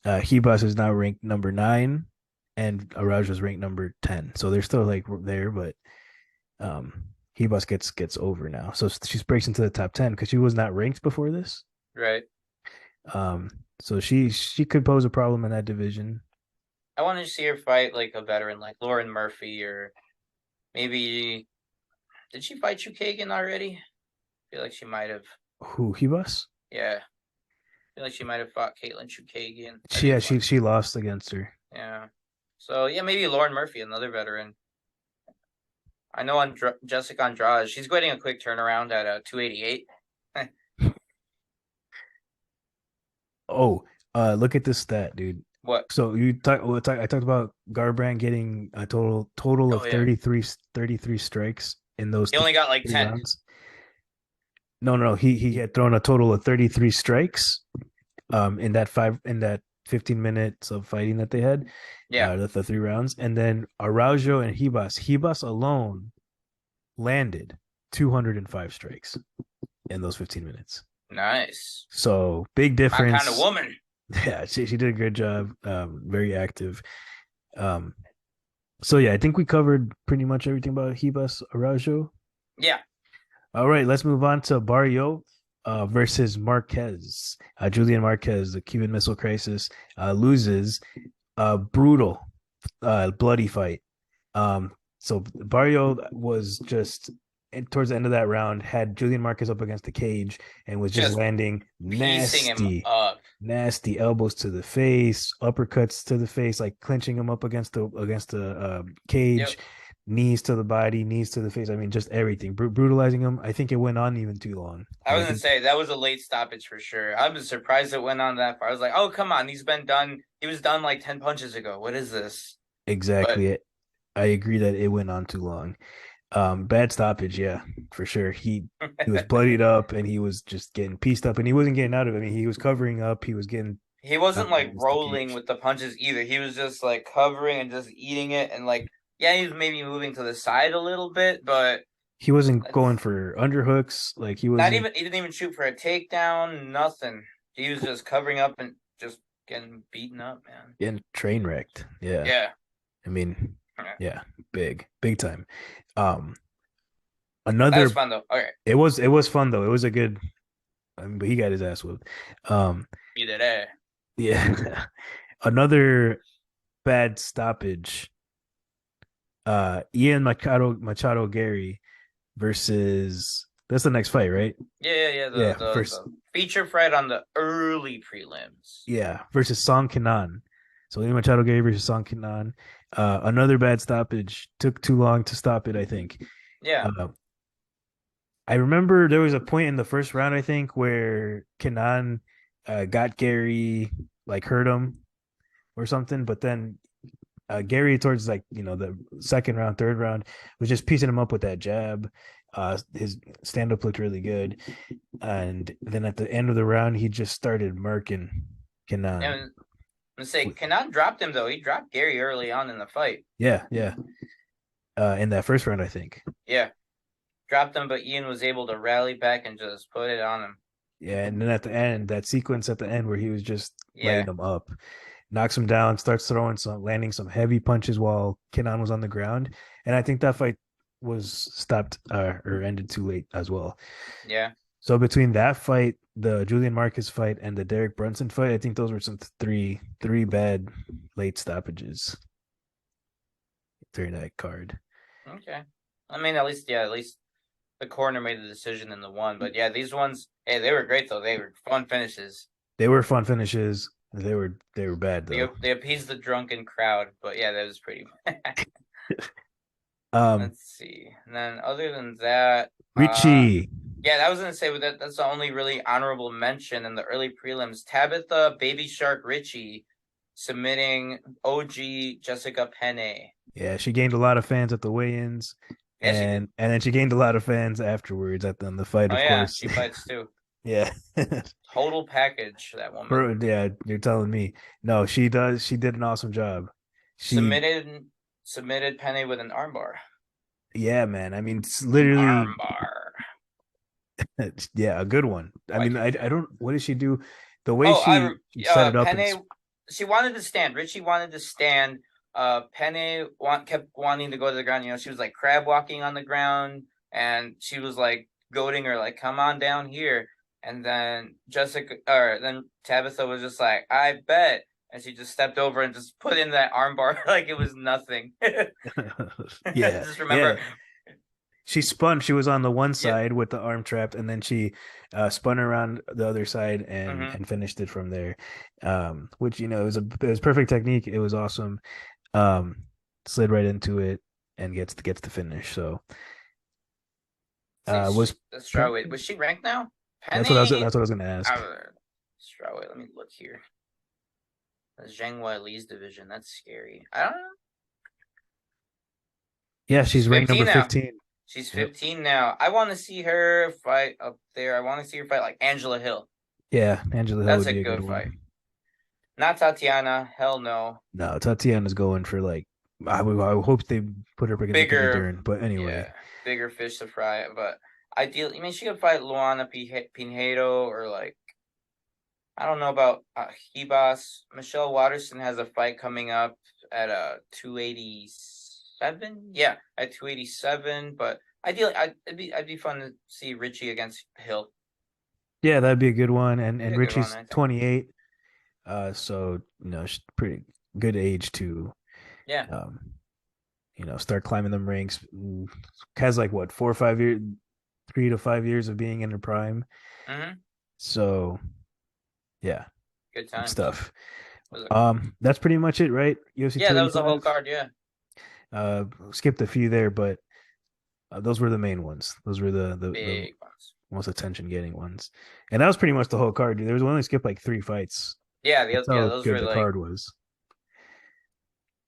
Ribas is now ranked number 9, and Araujo is ranked number 10. So they're still like there, but Ribas gets over now. So she breaks into the top 10 because she was not ranked before this. Right. So she could pose a problem in that division. I want to see her fight like a veteran, like Lauren Murphy, or maybe did she fight Chukagian already? I feel like she might have. Who, Ribas? Yeah. I feel like she might have fought Caitlin Chukagian. She lost against her. Yeah. So yeah, maybe Lauren Murphy, another veteran. I know on Jessica Andrade, she's getting a quick turnaround at 288. Oh, look at this stat, dude. What? So I talked about Garbrandt getting a total of 33 strikes in those. He only got like 10 rounds. No, he had thrown a total of 33 strikes in that 15 minutes of fighting that they had. Yeah. The 3 rounds. And then Araujo and Ribas alone landed 205 strikes in those 15 minutes. Nice. So big My difference. kind of woman. Yeah, she did a good job. Very active. So yeah, I think we covered pretty much everything about Ribas Araujo. Yeah. All right, let's move on to Barrio versus Marquez. Julian Marquez, the Cuban Missile Crisis, loses. Brutal, bloody fight. So Barrio was just towards the end of that round had Julian Marquez up against the cage and was just landing piecing him up. nasty elbows to the face, uppercuts to the face, like clinching him up against the cage. Yep. Knees to the body, knees to the face. I mean, just everything. Brutalizing him. I think it went on even too long. I was gonna say that was a late stoppage for sure. I was surprised it went on that far. I was like, oh come on, he's been done. He was done like 10 punches ago. What is this? Exactly. But I agree that it went on too long. Bad stoppage, yeah, for sure. He was bloodied up and he was just getting pieced up and he wasn't getting out of it. I mean, he was covering up. He wasn't like rolling with the punches either. He was just like covering and just eating it and like. Yeah, he was maybe moving to the side a little bit, but he wasn't going for underhooks. Like he wasn't. He didn't even shoot for a takedown. Nothing. He was just covering up and just getting beaten up, man. Getting train wrecked. Yeah. Yeah. I mean, yeah, big time. That was fun though. Okay. It was fun though. It was a good. But he got his ass whooped. He did it. Yeah. Another bad stoppage. Ian Machado Gary versus that's the next fight, right? Yeah. The feature fight on the early prelims. Yeah, versus Song Kenan. So Ian Machado Gary versus Song Kenan. Another bad stoppage. Took too long to stop it, I think. Yeah. I remember there was a point in the first round, I think, where Kenan got Gary, like hurt him or something, but then Gary towards the second round, third round was just piecing him up with that jab. His stand up looked really good, and then at the end of the round, he just started murking Kenan. And let's say Kenan dropped him though. He dropped Gary early on in the fight. Yeah. In that first round, I think. Yeah, dropped him, but Ian was able to rally back and just put it on him. Yeah, and then at the end, that sequence at the end where he was just lighting him up. Knocks him down, starts landing some heavy punches while Kenan was on the ground. And I think that fight was stopped or ended too late as well. Yeah. So between that fight, the Julian Marquez fight, and the Derek Brunson fight, I think those were some three bad late stoppages during that card. Okay. I mean, at least the corner made the decision in the one. But yeah, these ones, hey, they were great though. They were fun finishes. They were bad though. They appeased the drunken crowd, but yeah, that was pretty bad. Let's see. And then other than that, Richie. Yeah, I was gonna say that's the only really honorable mention in the early prelims. Tabitha Baby Shark Richie submitting OG Jessica Penne. Yeah, she gained a lot of fans at the weigh-ins. And then she gained a lot of fans afterwards at the fight, of course. She fights too. Yeah. Total package, that woman. Yeah, you're telling me. No, she does. She did an awesome job. She submitted Penne with an armbar. Yeah, man. I mean, it's literally armbar. Yeah, a good one. I mean, I don't. What did she do? The way she set it up. Penne, she wanted to stand. Richie wanted to stand. Penne kept wanting to go to the ground. You know, she was like crab walking on the ground, and she was like goading her, like, "Come on down here." And then then Tabitha was just like, "I bet," and she just stepped over and just put in that armbar like it was nothing. Yeah, just remember. Yeah. She spun. She was on the one side with the arm trapped, and then she spun around the other side and finished it from there. Which, you know, it was perfect technique. It was awesome. Slid right into it and gets the finish. So was strawweight. Was she ranked now? Penny? That's what I was going to ask. Strawweight. Let me look here. That's Zhang Wei Li's division. That's scary. I don't know. Yeah, she's ranked number 15. She's 15 now. I want to see her fight up there. I want to see her fight like Angela Hill. Yeah, Angela Hill. That's a good fight. Not Tatiana. Hell no. No, Tatiana's going for like I hope they put her against Mackenzie Bigger, Dern, but anyway. yeah, bigger fish to fry. But ideally, I mean, she could fight Luana Pinheiro or like I don't know about Hibas. Michelle Watterson has a fight coming up at 287. Yeah, at 287. But ideally, I'd be fun to see Richie against Hill. Yeah, that'd be a good one. Be And a good one, Richie's I think. 28. So she's pretty good age to Yeah. Start climbing them ranks. Has like what 4 or 5 years, 3 to 5 years of being in her prime. Mm-hmm. So yeah, Good times. stuff. That's pretty much it, right? UFC yeah, that was the whole 285? card. Yeah. Skipped a few there, but those were the main ones. Those were the Big ones. most attention getting ones, and that was pretty much the whole card. Dude. There was only skipped like 3 fights. Yeah, That's how those good were the like card was.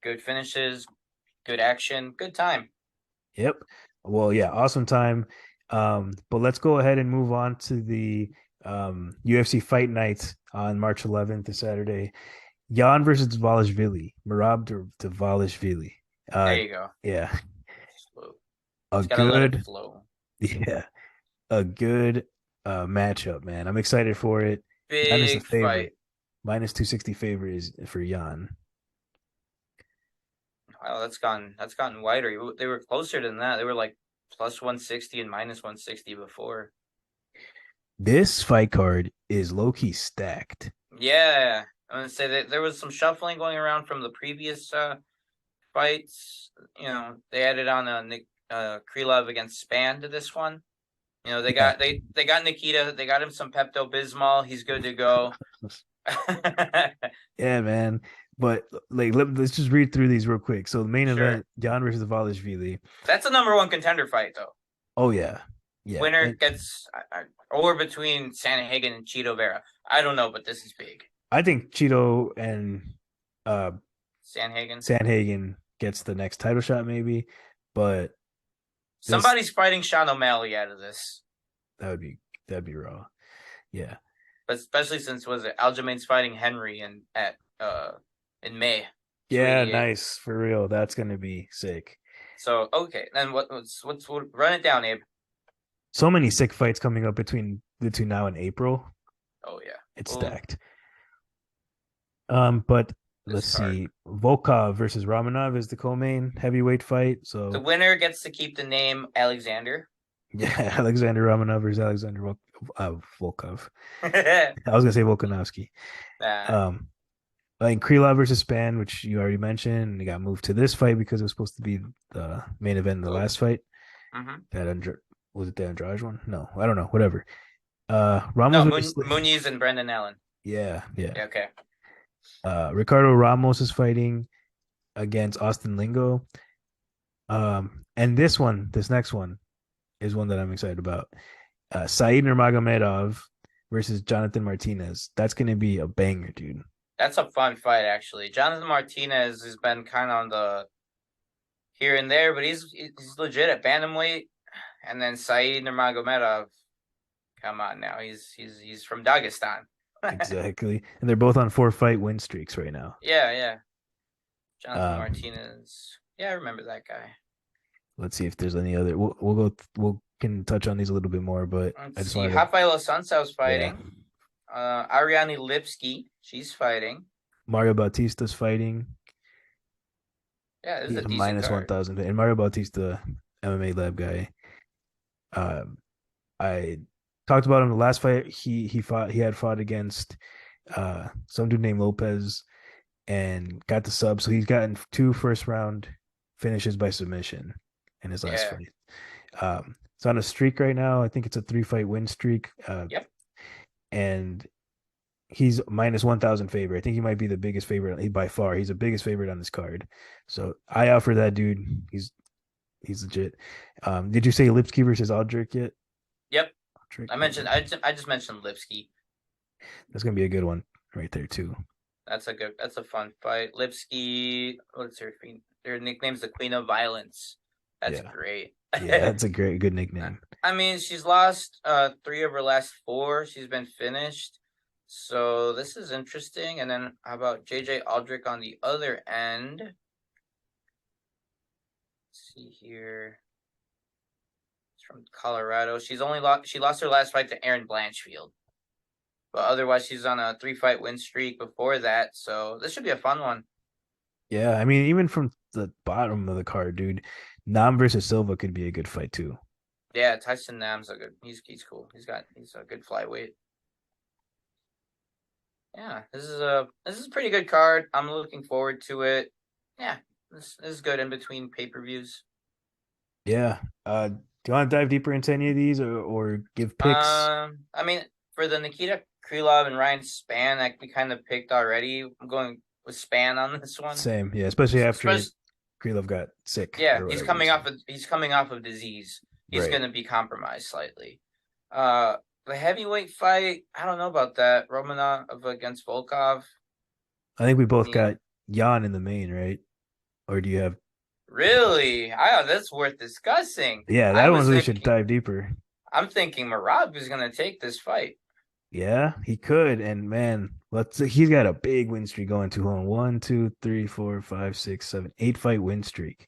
good finishes, good action, good time. Yep. Well, yeah, awesome time. But let's go ahead and move on to the UFC Fight Night on March 11th, this Saturday. Jan versus Dvalishvili. Dvalishvili. There you go. Yeah. Slow. A Just gotta let it good, flow. yeah, a good matchup, man. I'm excited for it. Jan is the Big favorite. fight. Minus 260 favorite is for Jan. Wow, that's gotten wider. They were closer than that. They were like plus 160 and minus 160 before. This fight card is low key stacked. Yeah, I'm gonna say that there was some shuffling going around from the previous fights. They added on Krylov against Span to this one. They got Nikita. They got him some Pepto Bismol. He's good to go. Yeah, man. But like, let's just read through these real quick. So the main Sure. event, Jan versus Dvalishvili. That's a number 1 contender fight, though. Oh yeah, yeah. Winner gets or between Sanhagen and Cheeto Vera. I don't know, but this is big. I think Cheeto and Sanhagen gets the next title shot, maybe. But somebody's fighting Sean O'Malley out of this. That'd be raw. Yeah. But especially since Aljamain's fighting Henry in May. Yeah, nice. For real. That's gonna be sick. So okay, then what's run it down, Abe. So many sick fights coming up between now and April. Oh yeah. It's stacked. But let's see. Volkov versus Romanov is the co-main heavyweight fight. So the winner gets to keep the name Alexander. Yeah, Alexander Romanov versus Alexander Volkov. I was gonna say Volkanovski. And Krylov versus Span, which you already mentioned, they got moved to this fight because it was supposed to be the main event in the last fight. Mm-hmm. Was it the Andrade one? No, I don't know. Whatever. Ramos Muniz and Brendan Allen. Yeah. Okay. Ricardo Ramos is fighting against Austin Lingo. And this next one is one that I'm excited about. Said Nurmagomedov versus Jonathan Martinez. That's going to be a banger, dude. That's a fun fight, actually. Jonathan Martinez has been kind of on the here and there, but he's legit at bantamweight. And then Said Nurmagomedov, come on now, he's from Dagestan. Exactly, and they're both on 4-fight win streaks right now. Yeah. Jonathan Martinez. Yeah, I remember that guy. Let's see if there's any other. We can touch on these a little bit more, but let's see. Rafael Sansao's fighting. Yeah. Ariane Lipski, she's fighting. Mario Bautista's fighting. Yeah, this is a decent minus card. 1,000, and Mario Bautista, MMA Lab guy. I talked about him the last fight. He had fought against some dude named Lopez and got the sub. So he's gotten 2 first-round finishes by submission in his last fight. It's on a streak right now. I think it's a 3-fight win streak. Yep. And he's minus 1,000 favorite. I think he might be the biggest favorite by far. He's the biggest favorite on this card. So I offer that dude. He's legit. Did you say Lipski versus Aldrich yet? Yep. I just mentioned Lipski. That's gonna be a good one right there too. That's a fun fight. Lipski, what's her nickname's the Queen of Violence. That's great. Yeah, that's a good nickname. I mean, she's lost 3 of her last 4. She's been finished. So this is interesting. And then how about JJ Aldrich on the other end? Let's see here. It's from Colorado. She lost her last fight to Erin Blanchfield. But otherwise she's on a 3-fight win streak before that. So this should be a fun one. Yeah, I mean, even from the bottom of the card, dude, Nam versus Silva could be a good fight too. Yeah, Tyson Nam's a good. He's cool. He's a good flyweight. Yeah, this is a pretty good card. I'm looking forward to it. Yeah, this is good in between pay-per-views. Yeah. Do you want to dive deeper into any of these or give picks? I mean, for the Nikita Krylov and Ryan Spann that we kind of picked already, I'm going with Spann on this one. Same, yeah, especially after Krylov got sick. Yeah, he's coming off of disease. He's going to be compromised slightly. The heavyweight fight, I don't know about that. Romanov against Volkov. I think we both got Jan in the main, right? Or do you have? Really? That's worth discussing. Yeah, that one we should dive deeper. I'm thinking Merab is going to take this fight. Yeah, he could. And man, he's got a big win streak going to home. 1, 2, 3, 4, 5, 6, 7, 8-fight win streak.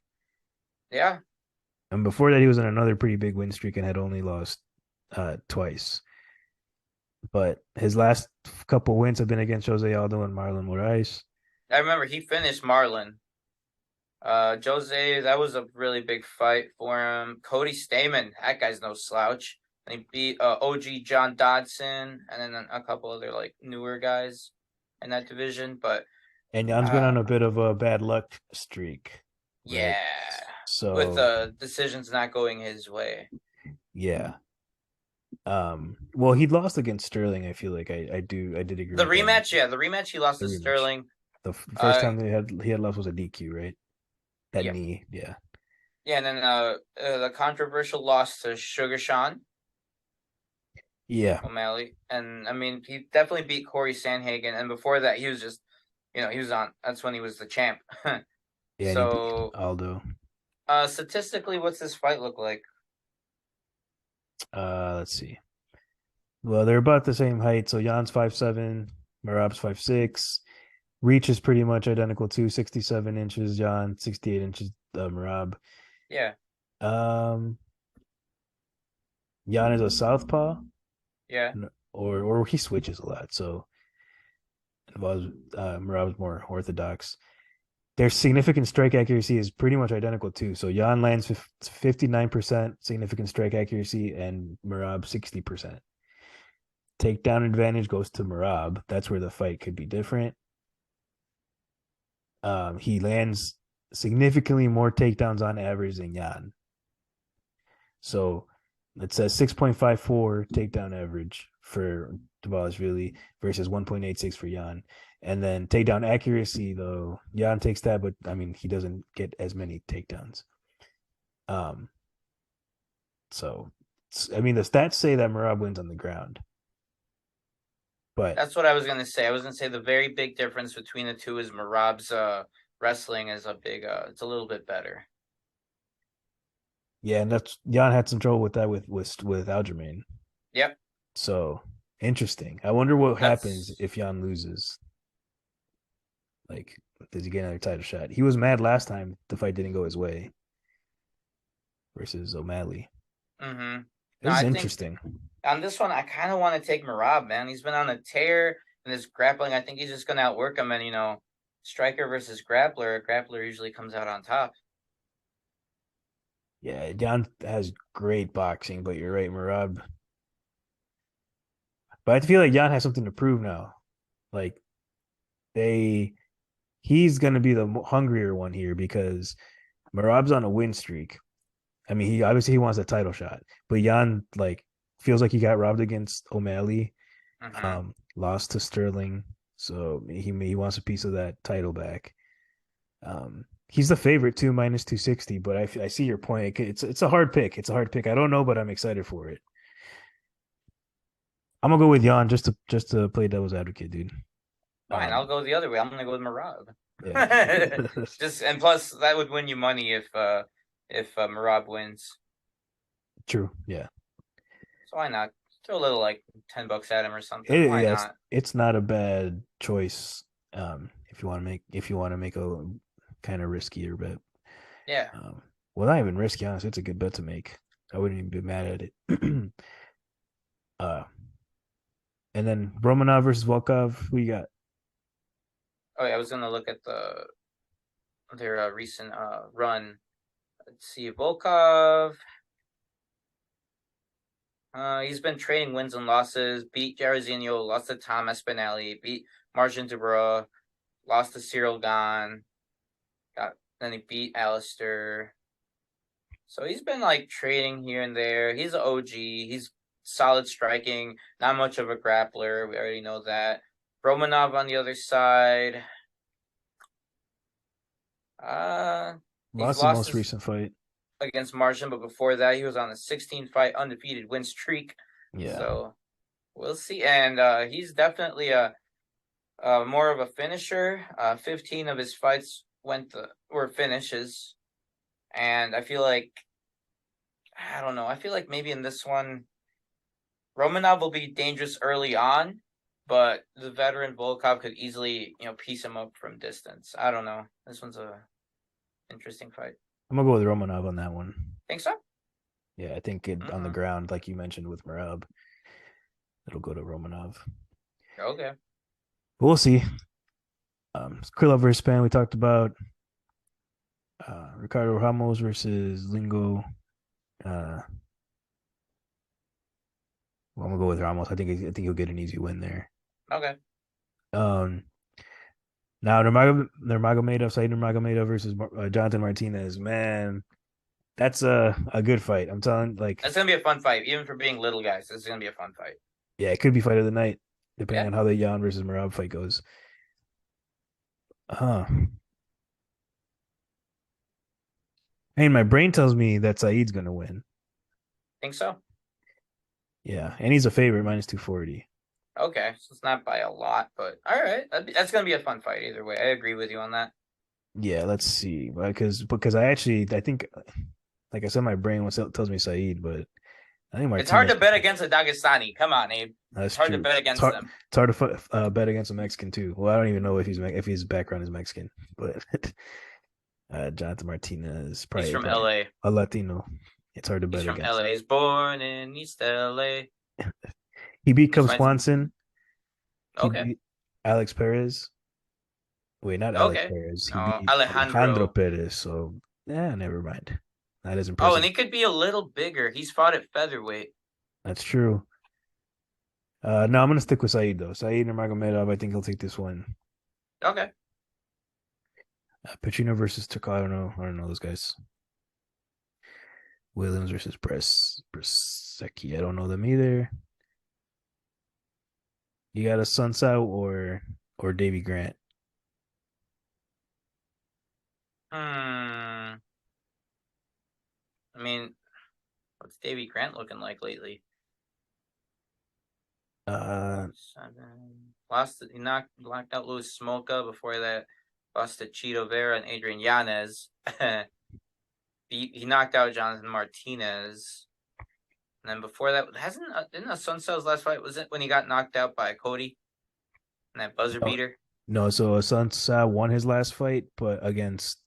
Yeah. And before that, he was on another pretty big win streak and had only lost twice. But his last couple wins have been against Jose Aldo and Marlon Moraes. I remember he finished Marlon. Jose, that was a really big fight for him. Cody Stamann, that guy's no slouch. And he beat OG John Dodson and then a couple other like newer guys in that division. And Jan's been on a bit of a bad luck streak. Right? Yeah. So with decisions not going his way. Yeah. Well, he lost against Sterling. I feel like I did agree. The rematch he lost to Sterling. The first time he had lost was a DQ, right? That knee, yeah. Yeah, and then the controversial loss to Sugar Sean. Yeah. O'Malley. And I mean, he definitely beat Corey Sandhagen, and before that he was just that's when he was the champ. Yeah, so Aldo. Statistically, what's this fight look like? Let's see. Well, they're about the same height. So Jan's 5'7", Merab's 5'6". Reach is pretty much identical too. 67 inches, Jan. 68 inches, Merab. Yeah. Jan is a southpaw. Yeah. Or he switches a lot. So Merab's more orthodox. Their significant strike accuracy is pretty much identical too. So Jan lands 59% significant strike accuracy and Merab 60%. Takedown advantage goes to Merab. That's where the fight could be different. He lands significantly more takedowns on average than Jan. So it says 6.54 takedown average for Dvalishvili versus 1.86 for Jan. And then takedown accuracy, though, Jan takes that, but I mean, he doesn't get as many takedowns. So, I mean, the stats say that Merab wins on the ground. But that's what I was gonna say. I was gonna say the very big difference between the two is Merab's wrestling is it's a little bit better. Yeah, and that's Jan had some trouble with that with Aljamain. Yep. So interesting. I wonder what happens if Jan loses. Like, does he get another title shot? He was mad last time the fight didn't go his way versus O'Malley. Mm-hmm. This is interesting. On this one, I kind of want to take Merab, man. He's been on a tear in his grappling. I think he's just going to outwork him. And, striker versus grappler usually comes out on top. Yeah, Jan has great boxing, but you're right, Merab. But I feel like Jan has something to prove now. Like, he's going to be the hungrier one here because Merab's on a win streak. I mean, he wants a title shot, but Jan feels like he got robbed against O'Malley, lost to Sterling, so he wants a piece of that title back. He's the favorite too, minus 260, but I see your point. It's a hard pick. It's a hard pick. I don't know, but I'm excited for it. I'm gonna go with Jan just to play devil's advocate, dude. Fine, I'll go the other way. I'm gonna go with Merab. Yeah. And plus that would win you money if Merab wins. True. Yeah. So why not? Throw a little like $10 at him or something. Why Yes, not? it's not a bad choice. If you want to make a kind of riskier bet. Yeah. Well, not even risky, honestly. It's a good bet to make. I wouldn't even be mad at it. uh, and then Romanov versus Volkov. Who you got? Oh, yeah, I was gonna look at their recent run. Let's see, Volkov. He's been trading wins and losses. Beat Jairzinho, lost to Tom Espinelli, beat Margin Dubrow, lost to Ciryl Gane. Then he beat Alistair. So he's been like trading here and there. He's an OG. He's solid striking, not much of a grappler. We already know that. Romanov on the other side. He's Lost the lost most recent fight. against Martian, but before that, he was on a 16-fight undefeated win streak. Yeah. So we'll see. And he's definitely a more of a finisher. 15 of his fights were finishes, and I feel like I don't know. I feel like maybe in this one, Romanov will be dangerous early on, but the veteran Volkov could easily piece him up from distance. I don't know. This one's a interesting fight. I'm gonna go with Romanov on that one. Think so? Yeah, I think on the ground, like you mentioned with Merab, it'll go to Romanov. Okay. We'll see. Krylov versus Span, we talked about. Ricardo Ramos versus Lingo. Well, I'm gonna go with Ramos. I think he'll get an easy win there. Okay. Now Nurmagomedov, Said Nurmagomedov versus Jonathan Martinez. Man, that's a good fight. I'm telling, like, That's gonna be a fun fight, even for being little guys. This is gonna be a fun fight. yeah, it could be fight of the night, depending Yeah. on how the Jan versus Merab fight goes. Huh. Hey, my brain tells me that Said's gonna win. Think so? Yeah, and he's a favorite, minus 240. Okay, so it's not by a lot, but all right. That's gonna be a fun fight either way. I agree with you on that. Yeah, let's see. Because I think, like I said, my brain tells me Said, but I think Martinez. It's hard to bet against a Dagestani. Come on, Abe. That's it's hard true. to bet against them. It's hard to bet against a Mexican too. Well, I don't even know if his background is Mexican, but Jonathan Martinez, probably He's from LA. A Latino. It's hard to bet against. He's from LA. He's born in East LA. He beat Cub Swanson. Okay. He beat Alex Perez. Wait, not Alex Perez. He beat Alejandro Perez. So, never mind. That is impressive. Oh, and he could be a little bigger. He's fought at featherweight. That's true. No, I'm going to stick with Said, though. Said Nurmagomedov, I think he'll take this one. Okay. Pacino versus Turco. I don't know those guys. Williams versus Brzezinski. I don't know them either. You got a Sunsao or Davy Grant? I mean, what's Davy Grant looking like lately? He knocked out Luis Smolka. Before that, lost to Chito Vera and Adrian Yanez. He knocked out Jonathan Martinez. And then before that, didn't Sunsel's last fight, was it when he got knocked out by Cody? And that buzzer beater? No, so Sunsao won his last fight, but against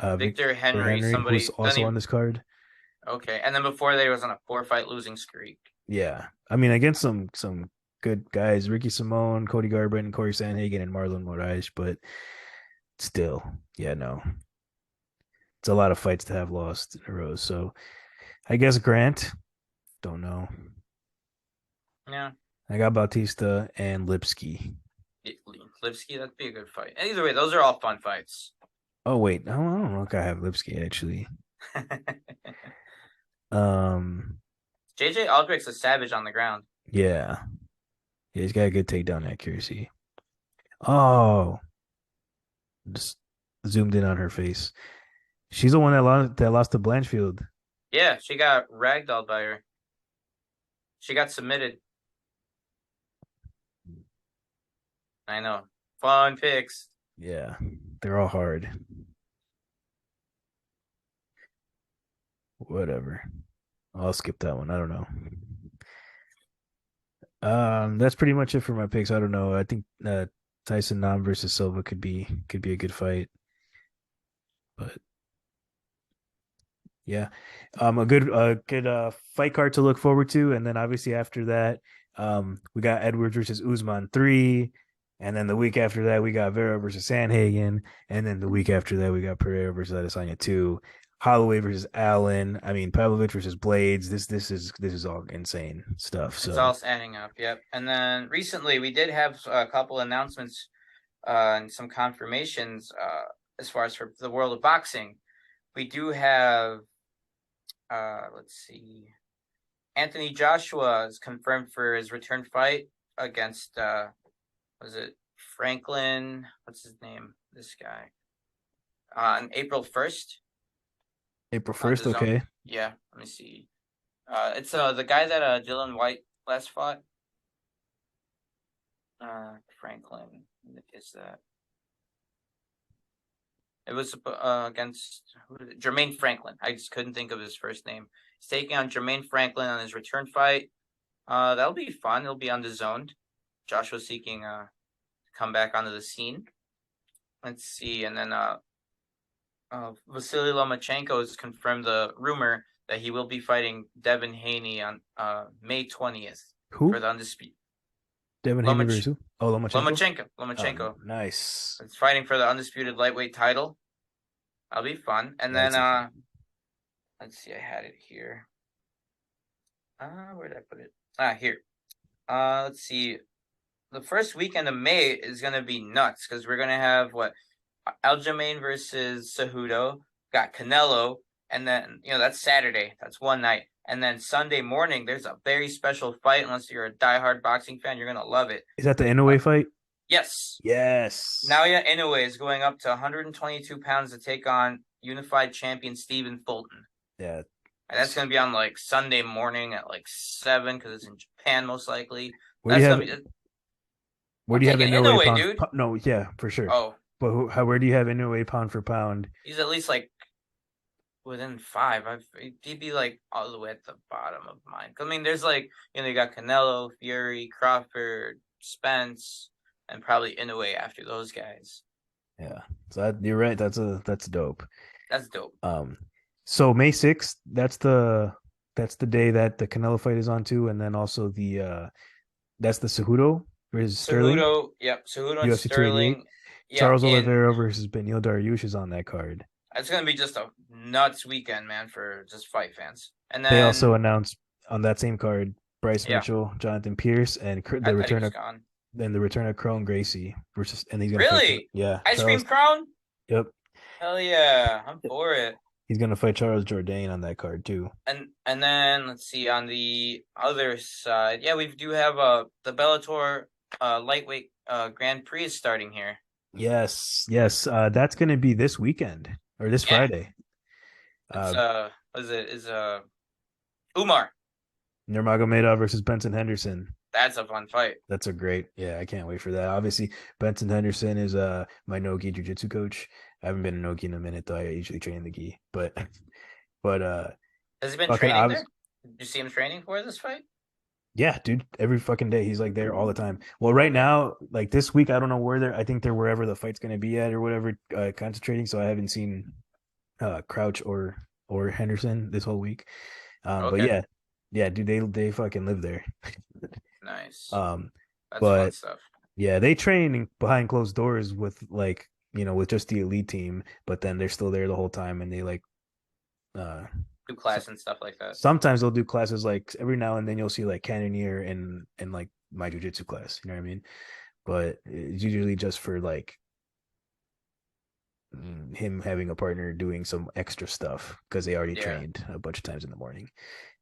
Victor Henry, somebody who's also on this card. Okay, and then before that, he was on a 4-fight losing streak. Yeah, I mean against some good guys, Ricky Simone, Cody Garbrandt, Corey Sandhagen, and Marlon Moraes, but still, yeah, no, it's a lot of fights to have lost in a row. So I guess Grant, don't know. Yeah, I got Bautista and Lipsky. Lipsky, that'd be a good fight. Either way, those are all fun fights. Oh wait, I don't know if I have Lipsky actually. JJ Aldrich's a savage on the ground. Yeah, he's got a good takedown accuracy. Oh, just zoomed in on her face. She's the one that lost to Blanchfield. Yeah, she got ragdolled by her. She got submitted. I know. Fun picks. Yeah, they're all hard. Whatever. I'll skip that one. I don't know. That's pretty much it for my picks. I don't know. I think Tyson Nam versus Silva could be a good fight, but yeah, a good fight card to look forward to, and then obviously after that, we got Edwards versus Usman 3, and then the week after that we got Vera versus Sanhagen, and then the week after that we got Pereira versus Adesanya 2, Holloway versus Allen. I mean Pavlovich versus Blades. This is all insane stuff. It's So all adding up. Yep. And then recently we did have a couple announcements and some confirmations as far as for the world of boxing. We do have let's see. Anthony Joshua is confirmed for his return fight against was it Franklin? What's his name? This guy. On April 1st. April On 1st, the zone. okay. Yeah, let me see. It's the guy that Dylan White last fought. Franklin is that? It was against Jermaine Franklin. I just couldn't think of his first name. He's taking on Jermaine Franklin on his return fight. That'll be fun. It'll be on the zone. Joshua seeking to come back onto the scene. Let's see, and then Vasily Lomachenko has confirmed the rumor that he will be fighting Devin Haney on May 20th Who? for the undisputed. Devin Haney versus who? Oh, Lomachenko. Lomachenko. Oh, nice. It's fighting for the undisputed lightweight title. That'll be fun. And then let's see, I had it here. Where did I put it? Here. Let's see. The first weekend of May is gonna be nuts because we're gonna have Aljamain versus Cejudo, got Canelo, and then that's Saturday. That's one night. And then Sunday morning, there's a very special fight. Unless you're a diehard boxing fan, you're gonna love it. Is that the Inoue fight? Yes. Yes. Naoya Inoue is going up to 122 pounds to take on unified champion Stephen Fulton. Yeah. And that's going to be on Sunday morning at 7 because it's in Japan most likely. Where do you have Inoue pound? Dude. No, yeah, for sure. Oh. But where do you have Inoue pound for pound? He's at least within 5. He'd be all the way at the bottom of mine. I mean, there's you got Canelo, Fury, Crawford, Spence, and probably Inoue after those guys. Yeah, so you're right. That's dope. That's dope. So May 6th, that's the day that the Canelo fight is on too, and then also that's the Cejudo versus Sterling. Yep, Cejudo and UFC Sterling. Yep, Charles Oliveira versus Beneil Dariush is on that card. It's gonna be just a nuts weekend, man, for just fight fans. And then they also announced on that same card Bryce Mitchell, Jonathan Pierce, and the return of Kron Gracie versus, and he's gonna really Ice Cream Crown. Yep. Hell yeah, I'm for it. He's gonna fight Charles Jourdain on that card too. And then let's see on the other side. Yeah, we do have the Bellator lightweight Grand Prix is starting here. Yes. That's gonna be this weekend or this Friday. It's Umar Nurmagomedov versus Benson Henderson. That's a fun fight. That's a great. Yeah, I can't wait for that. Obviously, Benson Henderson is my no-gi jiu-jitsu coach. I haven't been a no-gi in a minute though. I usually train the gi, but has he been training there? Did you see him training for this fight? Yeah, dude. Every fucking day, he's there all the time. Well, right now, this week, I don't know where they're. I think they're wherever the fight's gonna be at or whatever, concentrating. So I haven't seen Crouch or Henderson this whole week. But yeah, dude, they fucking live there. Nice. That's fun stuff. Yeah, they train behind closed doors with with just the elite team, but then they're still there the whole time, and they do class and stuff like that. Sometimes they'll do classes every now and then you'll see Cannoneer and my jiu-jitsu class, you know what I mean? But it's usually just for him having a partner doing some extra stuff because they already trained a bunch of times in the morning.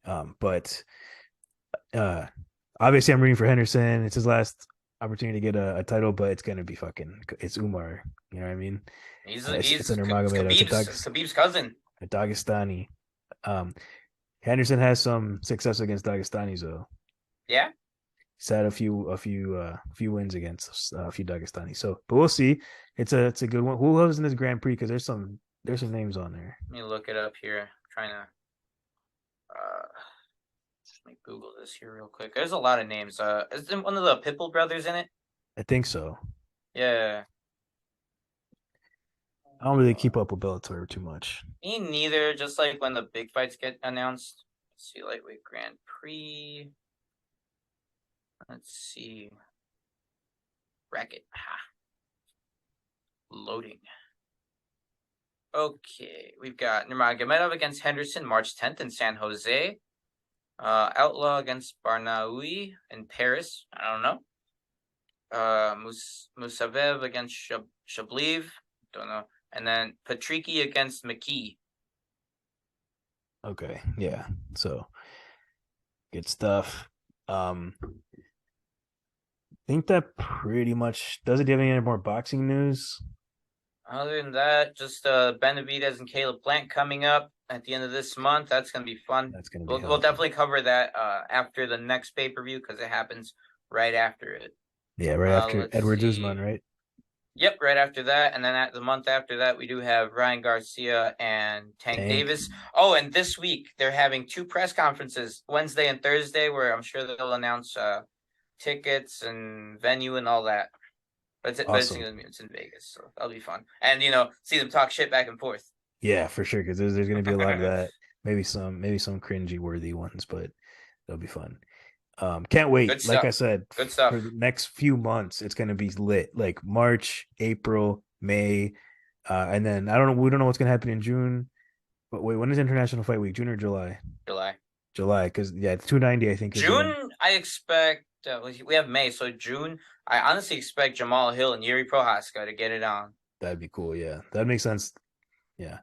But obviously I'm rooting for Henderson. It's his last opportunity to get a title, but it's gonna be it's Umar, you know what I mean? He's Khabib's cousin. A Dagestani. Henderson has some success against Dagestanis though. Yeah. He's had a few wins against a few Dagestanis. So, but we'll see. It's a good one. Who else in this Grand Prix? Because there's some names on there. Let me look it up here. I'm trying to make Google this here real quick. There's a lot of names. Is there one of the Pitbull brothers in it? I think so. Yeah. I don't really keep up with Bellator too much. Me neither. Just like when the big fights get announced. Let's see, lightweight Grand Prix. Let's see. Bracket. Loading. Okay, we've got Nurmagomedov against Henderson March 10th in San Jose. Outlaw against Barnaoui in Paris. I don't know. Musavev against Shablev. Don't know. And then Patricky against McKee. Okay, yeah. So good stuff. I think that pretty much does it. Do you have any more boxing news? Other than that, just Benavidez and Caleb Plant coming up at the end of this month. That's gonna be fun. That's gonna be. We'll definitely cover that after the next pay-per-view because it happens right after it. Yeah, right after Edwards Usman, right? Yep, right after that, and then at the month after that, we do have Ryangarcia and Tank Davis. Oh, and this week they're having 2 press conferences, Wednesday and Thursday, where I'm sure they'll announce tickets and venue and all that. But Awesome. it's in Vegas, so that'll be fun. And see them talk shit back and forth. Yeah, for sure, because there's going to be a lot of that. Maybe some cringy worthy ones, but that'll be fun. Can't wait. Like I said, good stuff. For the next few months, it's going to be lit. Like March, April, May, and then we don't know what's going to happen in June. But wait, when is International Fight Week? June or July? July, because 290 I think is June. I expect we have May, so June. I honestly expect Jamal Hill and Yuri Prohaska to get it on. That'd be cool. Yeah, that makes sense. Yeah,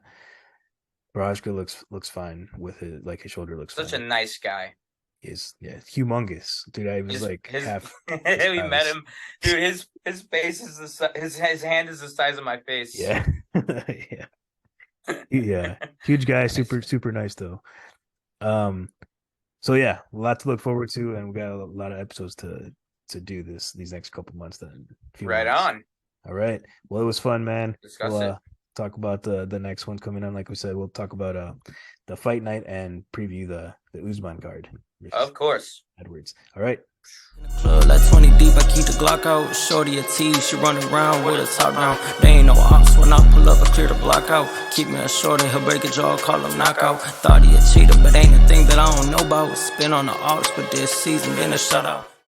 Prohaska looks fine with it. Like his shoulder looks such fine. a nice guy. Is humongous, dude. I was half. We met him, dude. His face is his hand is the size of my face. Yeah, yeah, huge guy, super nice though. So yeah, a lot to look forward to, and we got a lot of episodes to do these next couple months. Then right on. All right. Well, it was fun, man. Discuss it. Talk about the next one coming on. Like we said, we'll talk about the fight night and preview the Usman card. Of course. Edwards. All right. Club, like 20 deep, I keep the Glock out. Shorty a T, she running around with her top down. They ain't no ops when I pull up, I clear the block out. Keep me a shorty, he'll break a jaw, call him knockout. Thought he a cheater, but ain't a thing that I don't know about. Spin on the ops, but this season been a shutout.